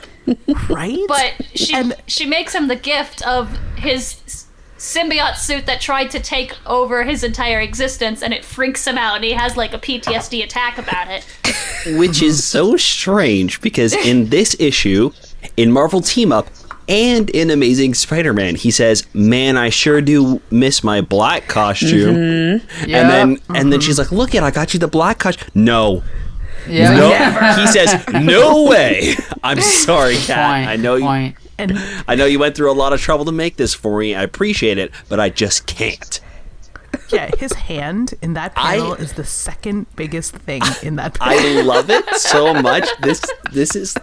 C: Right?
D: But she makes him the gift of his symbiote suit that tried to take over his entire existence, and it freaks him out, and he has like a PTSD attack about it.
B: Which is so strange because in this issue, in Marvel Team Up, And in Amazing Spider-Man, he says, "Man, I sure do miss my black costume." And then she's like, "Look I got you the black costume." No.
A: Yeah,
B: no.
A: never.
B: He says, "No way." I'm sorry, Kat. I know you. I know you went through a lot of trouble to make this for me. I appreciate it, but I just can't.
C: Yeah, his hand in that panel is the second biggest thing in that panel.
B: I love it so much. This is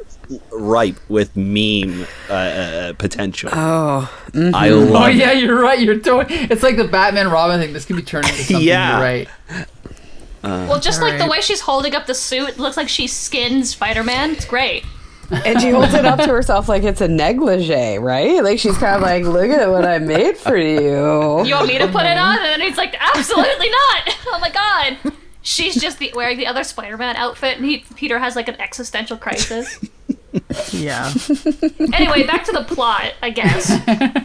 B: ripe with meme potential.
E: Oh,
B: I love.
A: Oh yeah, you're right. It's like the Batman Robin thing. This can be turned into something.
B: Yeah.
A: You're right.
D: Well, just like the way she's holding up the suit, it looks like she skinned Spider-Man. It's great.
E: and she holds it up to herself like it's a negligee, right? Like she's kind of like, "Look at what I made for you."
D: You want me to put it on? And then he's like, "Absolutely not!" Oh my god. She's just wearing the other Spider-Man outfit, and Peter has like an existential crisis.
C: Yeah.
D: Anyway, back to the plot, I guess.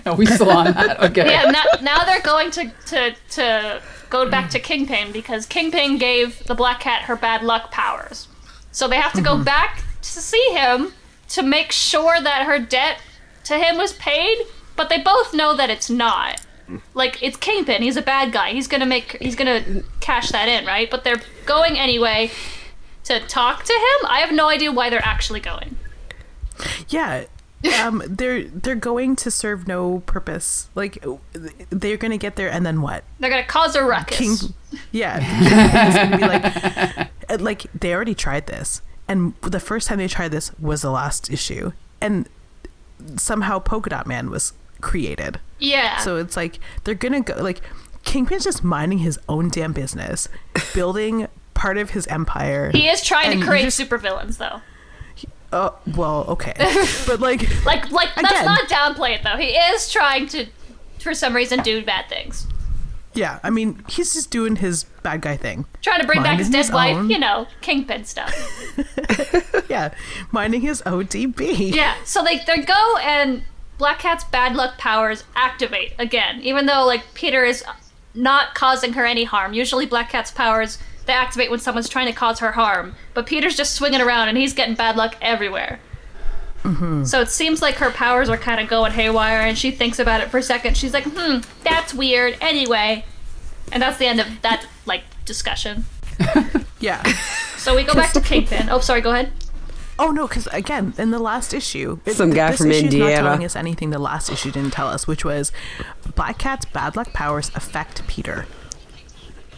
A: Are we still on that? Okay.
D: Yeah, now they're going to go back to Kingpin because Kingpin gave the Black Cat her bad luck powers. So they have to go back to see him to make sure that her debt to him was paid, but they both know that it's not. Like, it's Kingpin, he's a bad guy. He's gonna cash that in, right? But they're going anyway to talk to him. I have no idea why they're actually going.
C: Yeah. They're going to serve no purpose. Like, they're gonna get there, and then what?
D: They're gonna cause a ruckus.
C: It's gonna be like they already tried this, and the first time they tried this was the last issue, and somehow Polka Dot Man was created.
D: Yeah.
C: So it's like they're gonna go. Like, Kingpin's just minding his own damn business, building part of his empire.
D: He is trying to create supervillains, though.
C: Well, okay, but like
D: let's
C: again,
D: not downplay it though. He is trying to, for some reason, do bad things.
C: Yeah, I mean, he's just doing his bad guy thing.
D: Trying to bring back his
C: Minding
D: dead wife,
C: own.
D: Kingpin stuff.
C: Yeah, minding his ODB.
D: Yeah, so they go and Black Cat's bad luck powers activate again, even though like Peter is not causing her any harm. Usually Black Cat's powers, they activate when someone's trying to cause her harm, but Peter's just swinging around and he's getting bad luck everywhere. Mm-hmm. So it seems like her powers are kind of going haywire, and she thinks about it for a second. She's like, that's weird. Anyway, and that's the end of that like discussion.
C: Yeah.
D: So we go back to Kingpin. Oh, sorry. Go ahead.
C: Oh no, because again, in the last issue,
E: Some guy from
C: this issue is not
E: Indiana
C: telling us anything the last issue didn't tell us, which was Black Cat's bad luck powers affect Peter.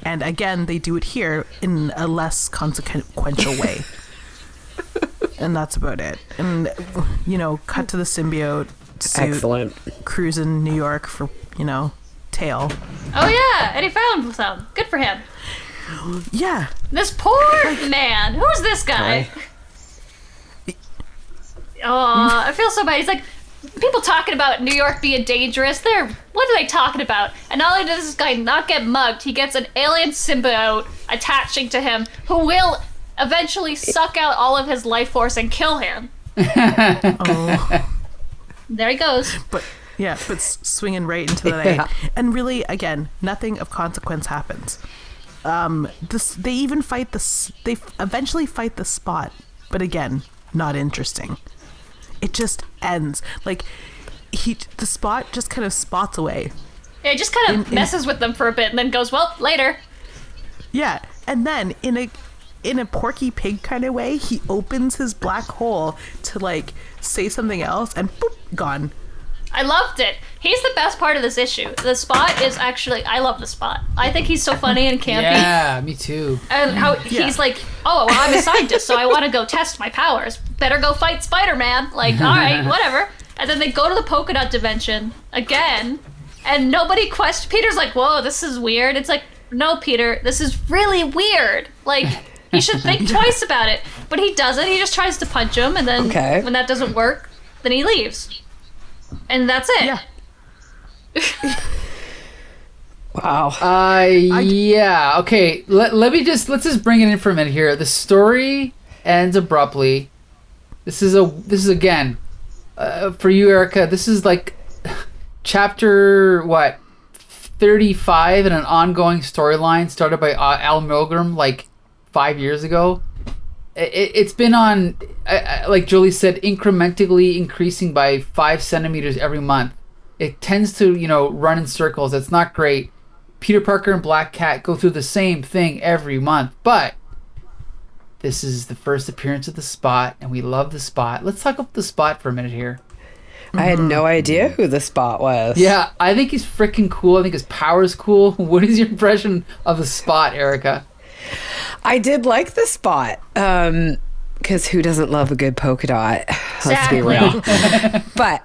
C: And again, they do it here in a less consequential way. And that's about it. And, cut to the symbiote suit.
E: Excellent.
C: Cruising New York for, tail.
D: Oh, yeah. And he found some. Good for him.
C: Yeah.
D: This poor man. Who's this guy? Oh, I feel so bad. He's like, people talking about New York being dangerous. What are they talking about? And not only does this guy not get mugged, he gets an alien symbiote attaching to him who will eventually suck out all of his life force and kill him.
C: Oh.
D: There he goes.
C: But swinging right into the night. Yeah. And really, again, nothing of consequence happens. They even fight they eventually fight the Spot, but again, not interesting. It just ends. Like, the Spot just kind of spots away.
D: Yeah, he just kind of messes with them for a bit and then goes, well, later.
C: Yeah, and then in a Porky Pig kind of way, he opens his black hole to like say something else, and boop, gone.
D: I loved it. He's the best part of this issue. The Spot is actually, I love the Spot. I think he's so funny and campy.
A: Yeah, me too.
D: And how he's like, oh, well, I'm a scientist, so I want to go test my powers. Better go fight Spider-Man. Like, all right, whatever. And then they go to the polka dot dimension again, and nobody questions. Peter's like, whoa, this is weird. It's like, no, Peter, this is really weird. Like, you should think twice about it. But he doesn't. He just tries to punch him, and then when that doesn't work, then he leaves. And that's it.
C: Yeah.
E: Wow.
A: Yeah. Okay. Let's just bring it in for a minute here. The story ends abruptly. This is again for you, Erica. This is like chapter 35 in an ongoing storyline started by Al Milgrom like 5 years ago. It's been on like Jolie said, incrementally increasing by 5 centimeters every month. It tends to, run in circles. That's not great. Peter Parker and Black Cat go through the same thing every month, but this is the first appearance of the Spot, and we love the Spot. Let's talk about the Spot for a minute here.
E: I had no idea who the Spot was.
A: Yeah, I think he's freaking cool. I think his power's cool. What is your impression of the Spot, Erica?
E: I did like the Spot. Because who doesn't love a good polka dot? Let's be real. But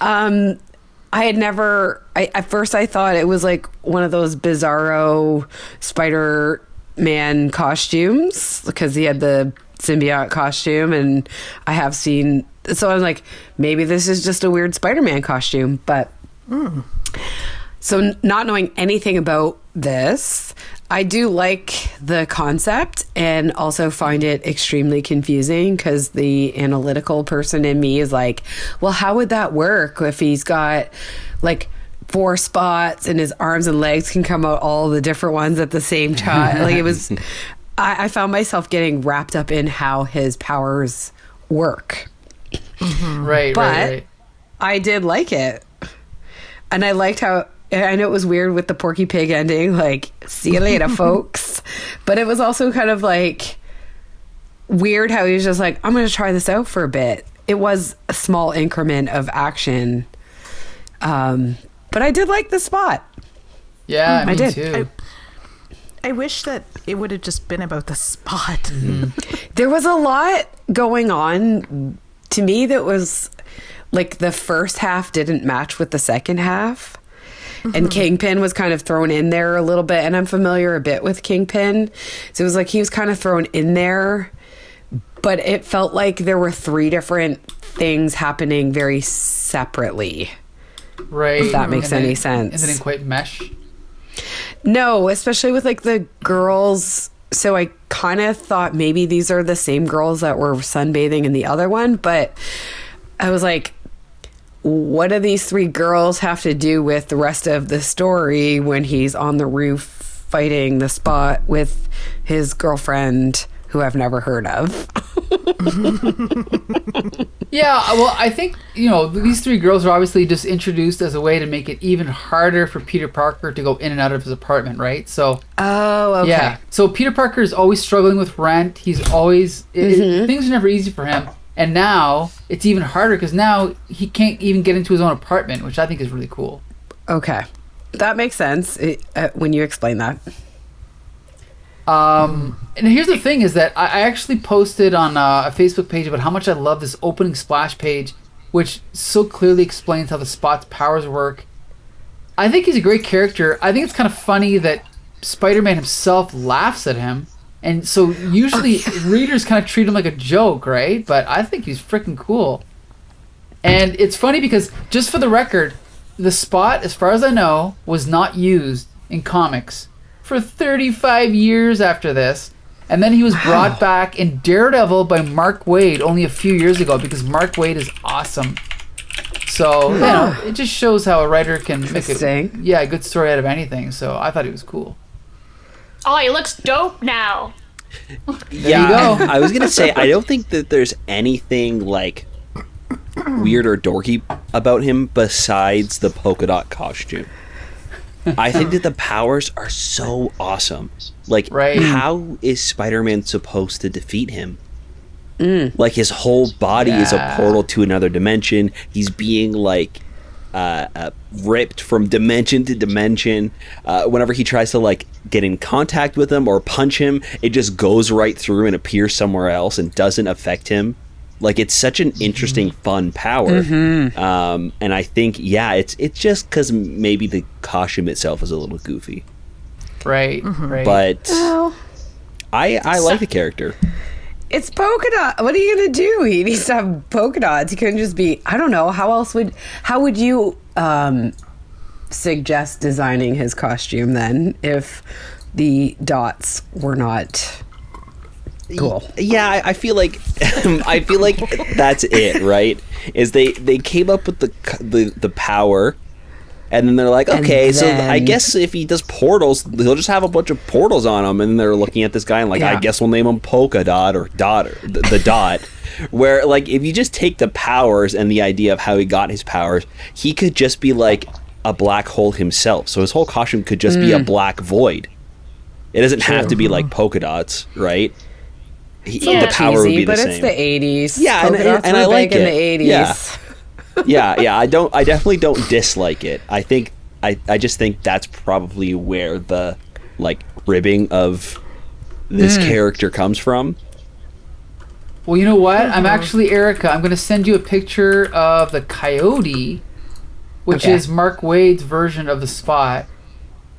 E: I had never... at first I thought it was like one of those bizarro Spider-Man costumes because he had the symbiote costume, and I have seen... So I was like, maybe this is just a weird Spider-Man costume. But... So not knowing anything about this... I do like the concept and also find it extremely confusing because the analytical person in me is like, well, how would that work if he's got like 4 spots and his arms and legs can come out all the different ones at the same time? Like it was, I found myself getting wrapped up in how his powers work.
A: Right,
E: but
A: right.
E: I did like it. And I liked how... I know it was weird with the Porky Pig ending, like, see you later, folks. But it was also kind of, like, weird how he was just like, I'm going to try this out for a bit. It was a small increment of action. But I did like the Spot.
A: Yeah,
E: I
A: me
E: did.
A: too.
C: I wish that it would have just been about the Spot.
E: There was a lot going on to me that was, like, the first half didn't match with the second half. And Kingpin was kind of thrown in there a little bit. And I'm familiar a bit with Kingpin. So it was like he was kind of thrown in there. But it felt like there were 3 different things happening very separately.
A: Right.
E: If that makes any sense.
A: And they didn't quite mesh?
E: No, especially with like the girls. So I kind of thought maybe these are the same girls that were sunbathing in the other one. But I was like... what do these 3 girls have to do with the rest of the story when he's on the roof fighting the Spot with his girlfriend who I've never heard of?
A: Yeah, well, I think, these 3 girls are obviously just introduced as a way to make it even harder for Peter Parker to go in and out of his apartment, right? So...
E: Oh, okay.
A: Yeah. So Peter Parker is always struggling with rent. He's always... things are never easy for him. And now it's even harder because now he can't even get into his own apartment, which I think is really cool.
E: Okay. That makes sense when you explain that.
A: And here's the thing is that I actually posted on a Facebook page about how much I love this opening splash page, which so clearly explains how the Spot's powers work. I think he's a great character. I think it's kind of funny that Spider-Man himself laughs at him. And so usually readers kind of treat him like a joke, right? But I think he's freaking cool. And it's funny because, just for the record, the Spot, as far as I know, was not used in comics for 35 years after this. And then he was brought back in Daredevil by Mark Waid only a few years ago because Mark Waid is awesome. So, it just shows how a writer can make a good story out of anything. So I thought he was cool.
D: Oh, he looks dope now.
A: There you go.
B: I was gonna say I don't think that there's anything like weird or dorky about him besides the polka dot costume. I think that the powers are so awesome. Like, how is Spider-Man supposed to defeat him? Like, his whole body is a portal to another dimension. He's being like ripped from dimension to dimension. Whenever he tries to like get in contact with him or punch him, it just goes right through and appears somewhere else and doesn't affect him. Like, it's such an interesting, fun power. And I think, it's just because maybe the costume itself is a little goofy.
A: Right.
B: But I like the character.
E: It's polka dot. What are you gonna do? He needs to have polka dots. He couldn't just be. I don't know. How would you suggest designing his costume then if the dots were not cool?
B: Yeah, I feel like that's it, right? Is they came up with the power And then they're like, okay, so
E: then-
B: I guess if he does portals, he'll just have a bunch of portals on him. And they're looking at this guy and like, I guess we'll name him Polka Dot or the Dot. Where like if you just take the powers and the idea of how he got his powers, he could just be like a black hole himself. So his whole costume could just be a black void. It doesn't have to be like polka dots, right? The power would be the same.
E: But it's the 80s.
B: Yeah,
E: Polka dots
B: and
E: were
B: I like
E: big
B: it.
E: in the 80s.
B: Yeah. I definitely don't dislike it. I just think that's probably where the like ribbing of this character comes from.
A: Well, you know what? I'm actually, Erica, I'm going to send you a picture of the Coyote, which is Mark Waid's version of the Spot.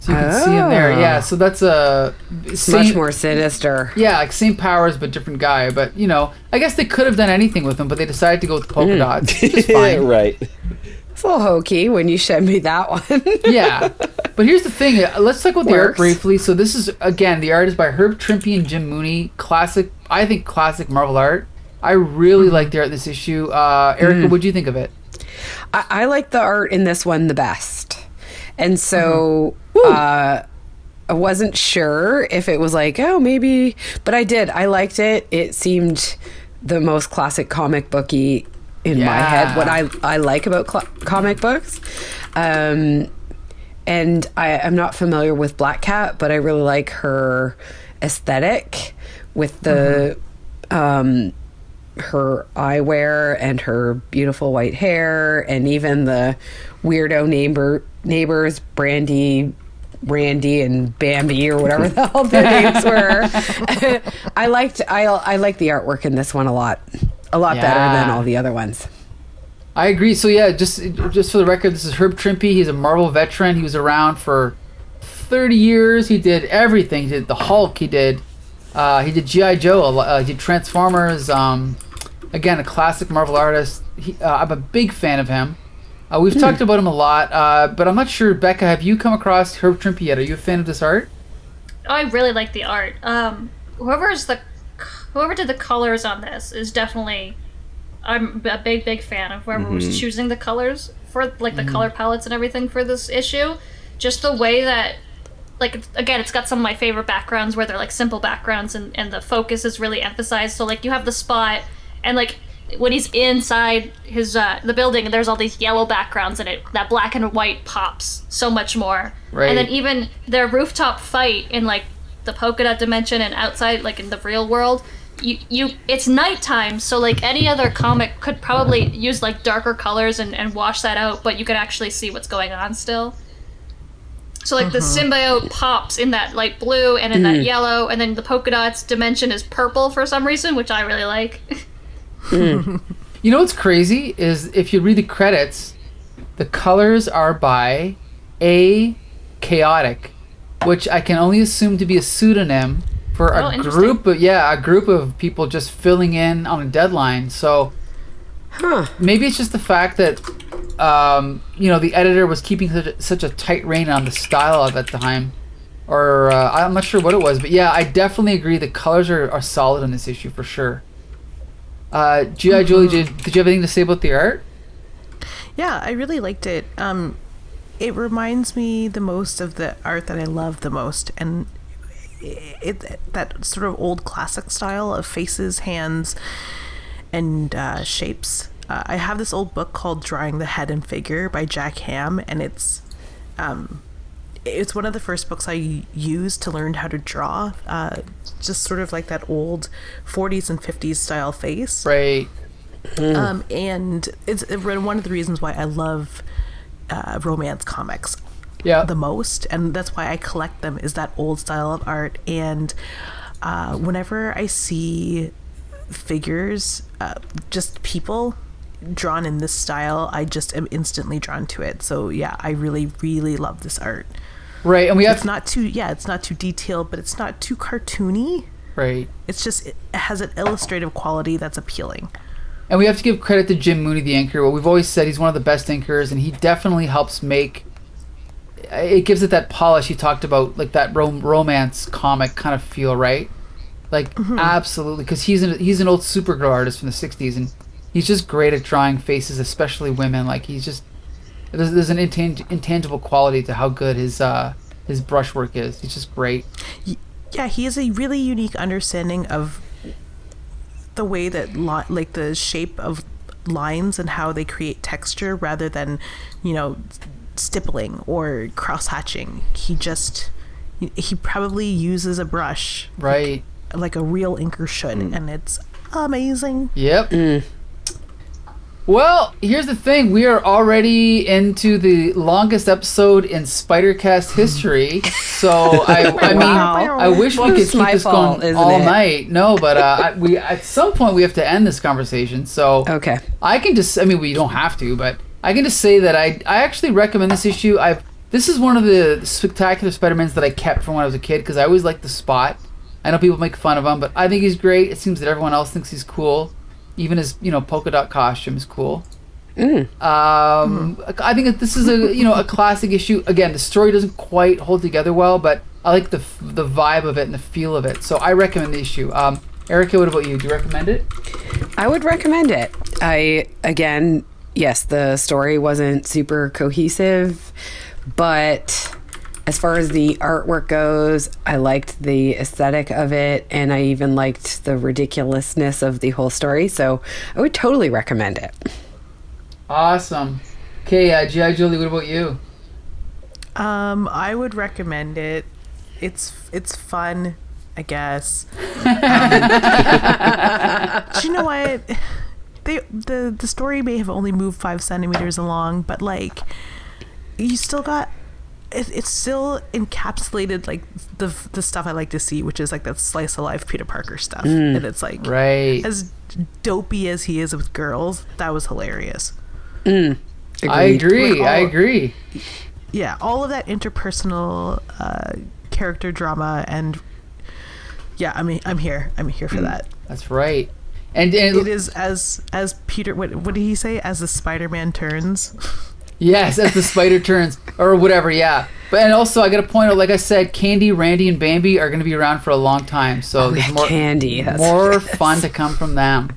A: So you can see him there. Yeah, so that's
E: Much more sinister.
A: Yeah, like same powers but different guy. But, you know, I guess they could have done anything with him, but they decided to go with the polka dots. Which is fine.
B: Right.
E: It's a little hokey when you showed me that one.
A: Yeah. But here's the thing. Let's talk about the art
E: Works.
A: briefly. So this is, again, the art is by Herb Trimpe and Jim Mooney. Classic Marvel art. I really like the art in this issue. Erica, what do you think of it?
E: I like the art in this one the best. And so I wasn't sure if it was like, oh, maybe. But I did. I liked it. It seemed the most classic comic booky in my head. What I like about comic books. And I'm not familiar with Black Cat, but I really like her aesthetic with the her eyewear and her beautiful white hair, and even the weirdo neighbors, Randy and Bambi, or whatever the hell their names were. I like the artwork in this one a lot better than all the other ones.
A: I agree. So yeah, just for the record, this is Herb Trimpe. He's a Marvel veteran. He was around for 30 years. He did everything. He did the Hulk. He did G.I. Joe. He did Transformers. Again, a classic Marvel artist. I'm a big fan of him. We've talked about him a lot, but I'm not sure, Becca, have you come across Herb Trimpe yet? Are you a fan of this art?
D: Oh, I really like the art. Whoever did the colors on this is definitely... I'm a big fan of whoever was choosing the colors for like the color palettes and everything for this issue. Just the way that, like, again, it's got some of my favorite backgrounds where they're like simple backgrounds and the focus is really emphasized. So like you have the Spot, and like when he's inside his the building and there's all these yellow backgrounds in it, that black and white pops so much more. Right. And then even their rooftop fight in like the polka dot dimension and outside, like in the real world, you it's nighttime, so like any other comic could probably use like darker colors and wash that out, but you can actually see what's going on still. So like the symbiote pops in that light blue and in that yellow, and then the polka dots dimension is purple for some reason, which I really like.
A: You know what's crazy is if you read the credits, the colors are by A. Chaotic, which I can only assume to be a pseudonym for a group of people just filling in on a deadline. So maybe it's just the fact that the editor was keeping such a tight rein on the style of it at the time, or I'm not sure what it was, but yeah, I definitely agree the colors are solid in this issue for sure. G.I. Julie, did you have anything to say about the art?
C: Yeah, I really liked it. It reminds me the most of the art that I love the most, and it that sort of old classic style of faces, hands, and shapes. I have this old book called Drawing the Head and Figure by Jack Ham, and it's one of the first books I used to learn how to draw, just sort of like that old 40s and 50s style face.
A: Right.
C: And it's one of the reasons why I love romance comics the most, and that's why I collect them, is that old style of art. And whenever I see figures, just people drawn in this style, I just am instantly drawn to it. So yeah, I really, really love this art.
A: Right, and
C: it's not too detailed, but it's not too cartoony.
A: Right.
C: It's just, it has an illustrative quality that's appealing.
A: And we have to give credit to Jim Mooney, the inker. Well, we've always said he's one of the best inkers, and he definitely helps make it, gives it that polish you talked about, like that romance comic kind of feel, right? Like absolutely, because he's an old Supergirl artist from the 60s, and he's just great at drawing faces, especially women. Like he's just there's an intangible quality to how good his brushwork is. He's just great.
C: Yeah, he has a really unique understanding of the way that like the shape of lines and how they create texture rather than, stippling or cross-hatching. He probably uses a brush,
A: right,
C: like a real inker should, and it's amazing.
A: Yep. Well, here's the thing. We are already into the longest episode in Spidercast history. So I wish we could keep this going all night. No, but we at some point we have to end this conversation. So
E: okay,
A: we don't have to, but I can just say that I actually recommend this issue. This is one of the spectacular Spider-Mans that I kept from when I was a kid because I always liked the Spot. I know people make fun of him, but I think he's great. It seems that everyone else thinks he's cool. Even his, polka dot costume is cool. I think that this is a classic issue. Again, the story doesn't quite hold together well, but I like the vibe of it and the feel of it. So I recommend the issue. Erica, what about you? Do you recommend it?
E: I would recommend it. Yes, the story wasn't super cohesive, but as far as the artwork goes, I liked the aesthetic of it, and I even liked the ridiculousness of the whole story, so I would totally recommend it.
A: Awesome. Okay, G.I. Julie, what about you?
C: I would recommend it. It's fun, I guess. Do you know what? The story may have only moved 5 centimeters along, but like, you still got... It's still encapsulated like the stuff I like to see, which is like that slice of life Peter Parker stuff, and it's like as dopey as he is with girls. That was hilarious.
A: I agree.
C: Yeah, all of that interpersonal character drama, and yeah, I'm here for that.
A: That's right. And
C: it is as Peter. What did he say? As the Spider-Man turns.
A: Yes, as the spider turns, or whatever, yeah. And also, I got to point out, like I said, Candy, Randy, and Bambi are going to be around for a long time. So there's more fun to come from them.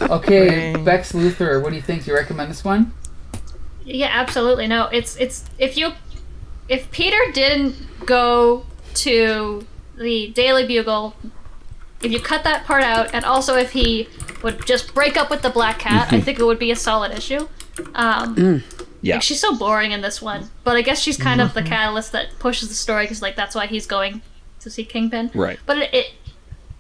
A: Okay, Bex Luthor, what do you think? Do you recommend this one?
D: Yeah, absolutely. No, it's if Peter didn't go to the Daily Bugle, if you cut that part out, and also if he would just break up with the Black Cat, I think it would be a solid issue.
B: Yeah.
D: Like, she's so boring in this one, but I guess she's kind of the catalyst that pushes the story, because like that's why he's going to see Kingpin.
B: Right.
D: But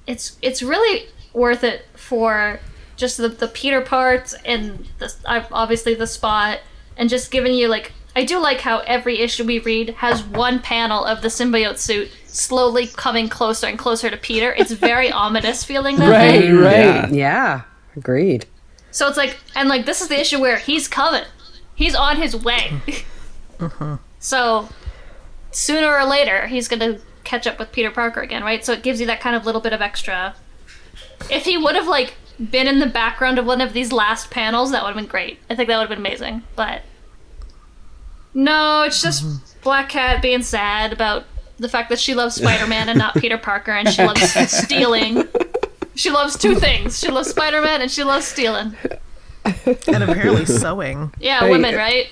D: it's really worth it for just the Peter parts and obviously the Spot, and just giving you like, I do like how every issue we read has one panel of the symbiote suit slowly coming closer and closer to Peter. It's very ominous feeling that way.
A: Right.
E: Yeah, agreed.
D: So it's like, and like this is the issue where he's coming. He's on his way. So sooner or later, he's going to catch up with Peter Parker again, right? So it gives you that kind of little bit of extra. If he would have like been in the background of one of these last panels, that would have been great. I think that would have been amazing. But no, it's just Black Cat being sad about the fact that she loves Spider-Man and not Peter Parker, and she loves stealing. She loves two things. She loves Spider-Man and she loves stealing.
C: And apparently sewing.
D: Yeah, women, right?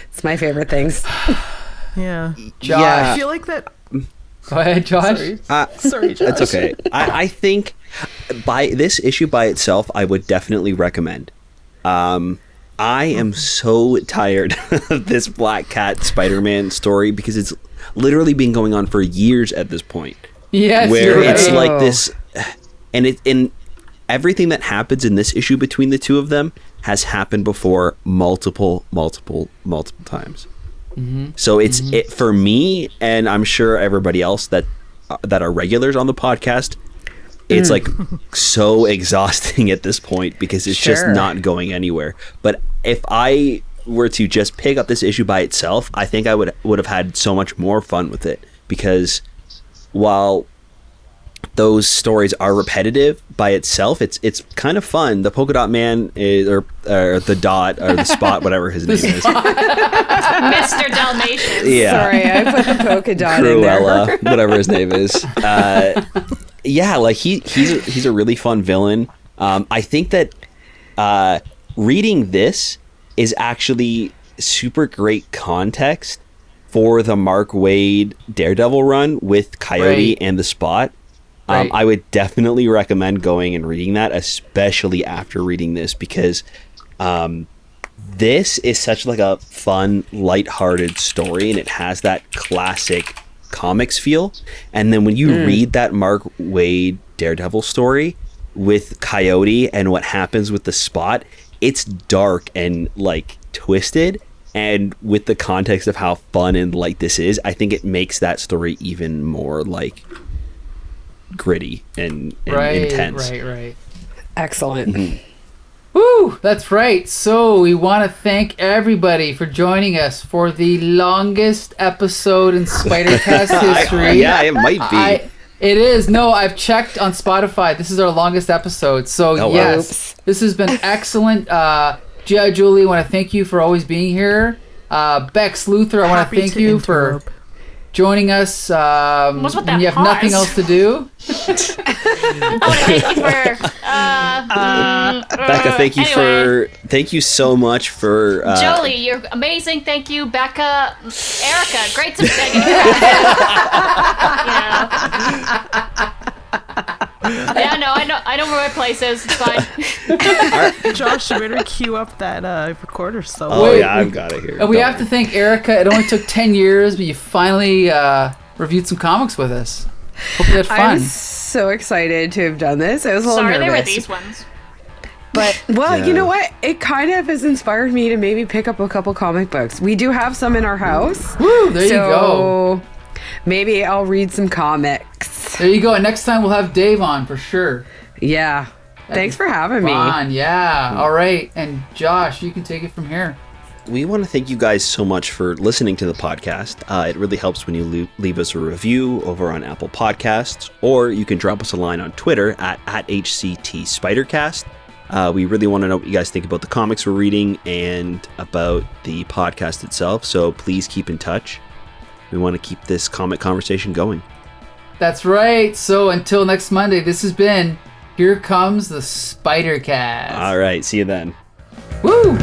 E: It's my favorite things.
C: Yeah.
A: Josh.
C: Yeah. I feel like that.
A: Go ahead, Josh.
C: Sorry, Josh.
B: It's okay. I think by this issue by itself, I would definitely recommend. I am so tired of this Black Cat Spider-Man story, because it's literally been going on for years at this point.
A: Yes,
B: where it's like this, and everything that happens in this issue between the two of them has happened before multiple times. So it's it for me, and I'm sure everybody else that are regulars on the podcast. It's like so exhausting at this point, because it's just not going anywhere. But if I were to just pick up this issue by itself, I think I would have had so much more fun with it, because while those stories are repetitive by itself, it's kind of fun. The Polka Dot Man is, or the Dot, or the Spot, whatever his name is.
D: Mr. Dalmatian.
B: Yeah.
E: Sorry, I put the polka dot in there.
B: Cruella, whatever his name is. Yeah, like he's a really fun villain. I think that reading this is actually super great context for the Mark Waid Daredevil run with Coyote and the Spot.
A: Right.
B: I would definitely recommend going and reading that, especially after reading this, because this is such like a fun, lighthearted story, and it has that classic comics feel. And then when you read that Mark Waid Daredevil story with Coyote and what happens with the Spot, it's dark and like twisted. And with the context of how fun and light this is, I think it makes that story even more like gritty and intense.
A: Right.
E: Excellent.
B: Mm-hmm.
A: Woo! That's right. So we want to thank everybody for joining us for the longest episode in Spider-Cast history.
B: Yeah, it might be.
A: It is. No, I've checked on Spotify. This is our longest episode. So yes, this has been excellent. Julie, I want to thank you for always being here. Bex Luther, I want to thank you for joining us when you have nothing else to do.
D: I want to thank you for
B: Becca, thank you so much for
D: Jolie, you're amazing. Thank you, Becca, Erica, great to yeah, no, I know where my place is. It's fine.
C: Josh, you better queue up that recorder so.
B: Oh yeah, I've got it here.
A: And we have to thank Erica. It only took 10 years, but you finally reviewed some comics with us. Hope you had fun.
E: I'm so excited to have done this. I was a little nervous.
D: Sorry, they were these ones.
E: But, you know what? It kind of has inspired me to maybe pick up a couple comic books. We do have some in our house.
A: Woo, there you go.
E: Maybe I'll read some comics.
A: There you go. And next time we'll have Dave on for sure.
E: Yeah. Thanks for having me.
A: Yeah. All right. And Josh, you can take it from here.
B: We want to thank you guys so much for listening to the podcast. It really helps when you leave us a review over on Apple Podcasts, or you can drop us a line on Twitter at HCT Spidercast. We really want to know what you guys think about the comics we're reading and about the podcast itself, so please keep in touch. We want to keep this comic conversation going.
A: That's right. So until next Monday, this has been Here Comes the Spider-Cast.
B: All right, see you then.
A: Woo!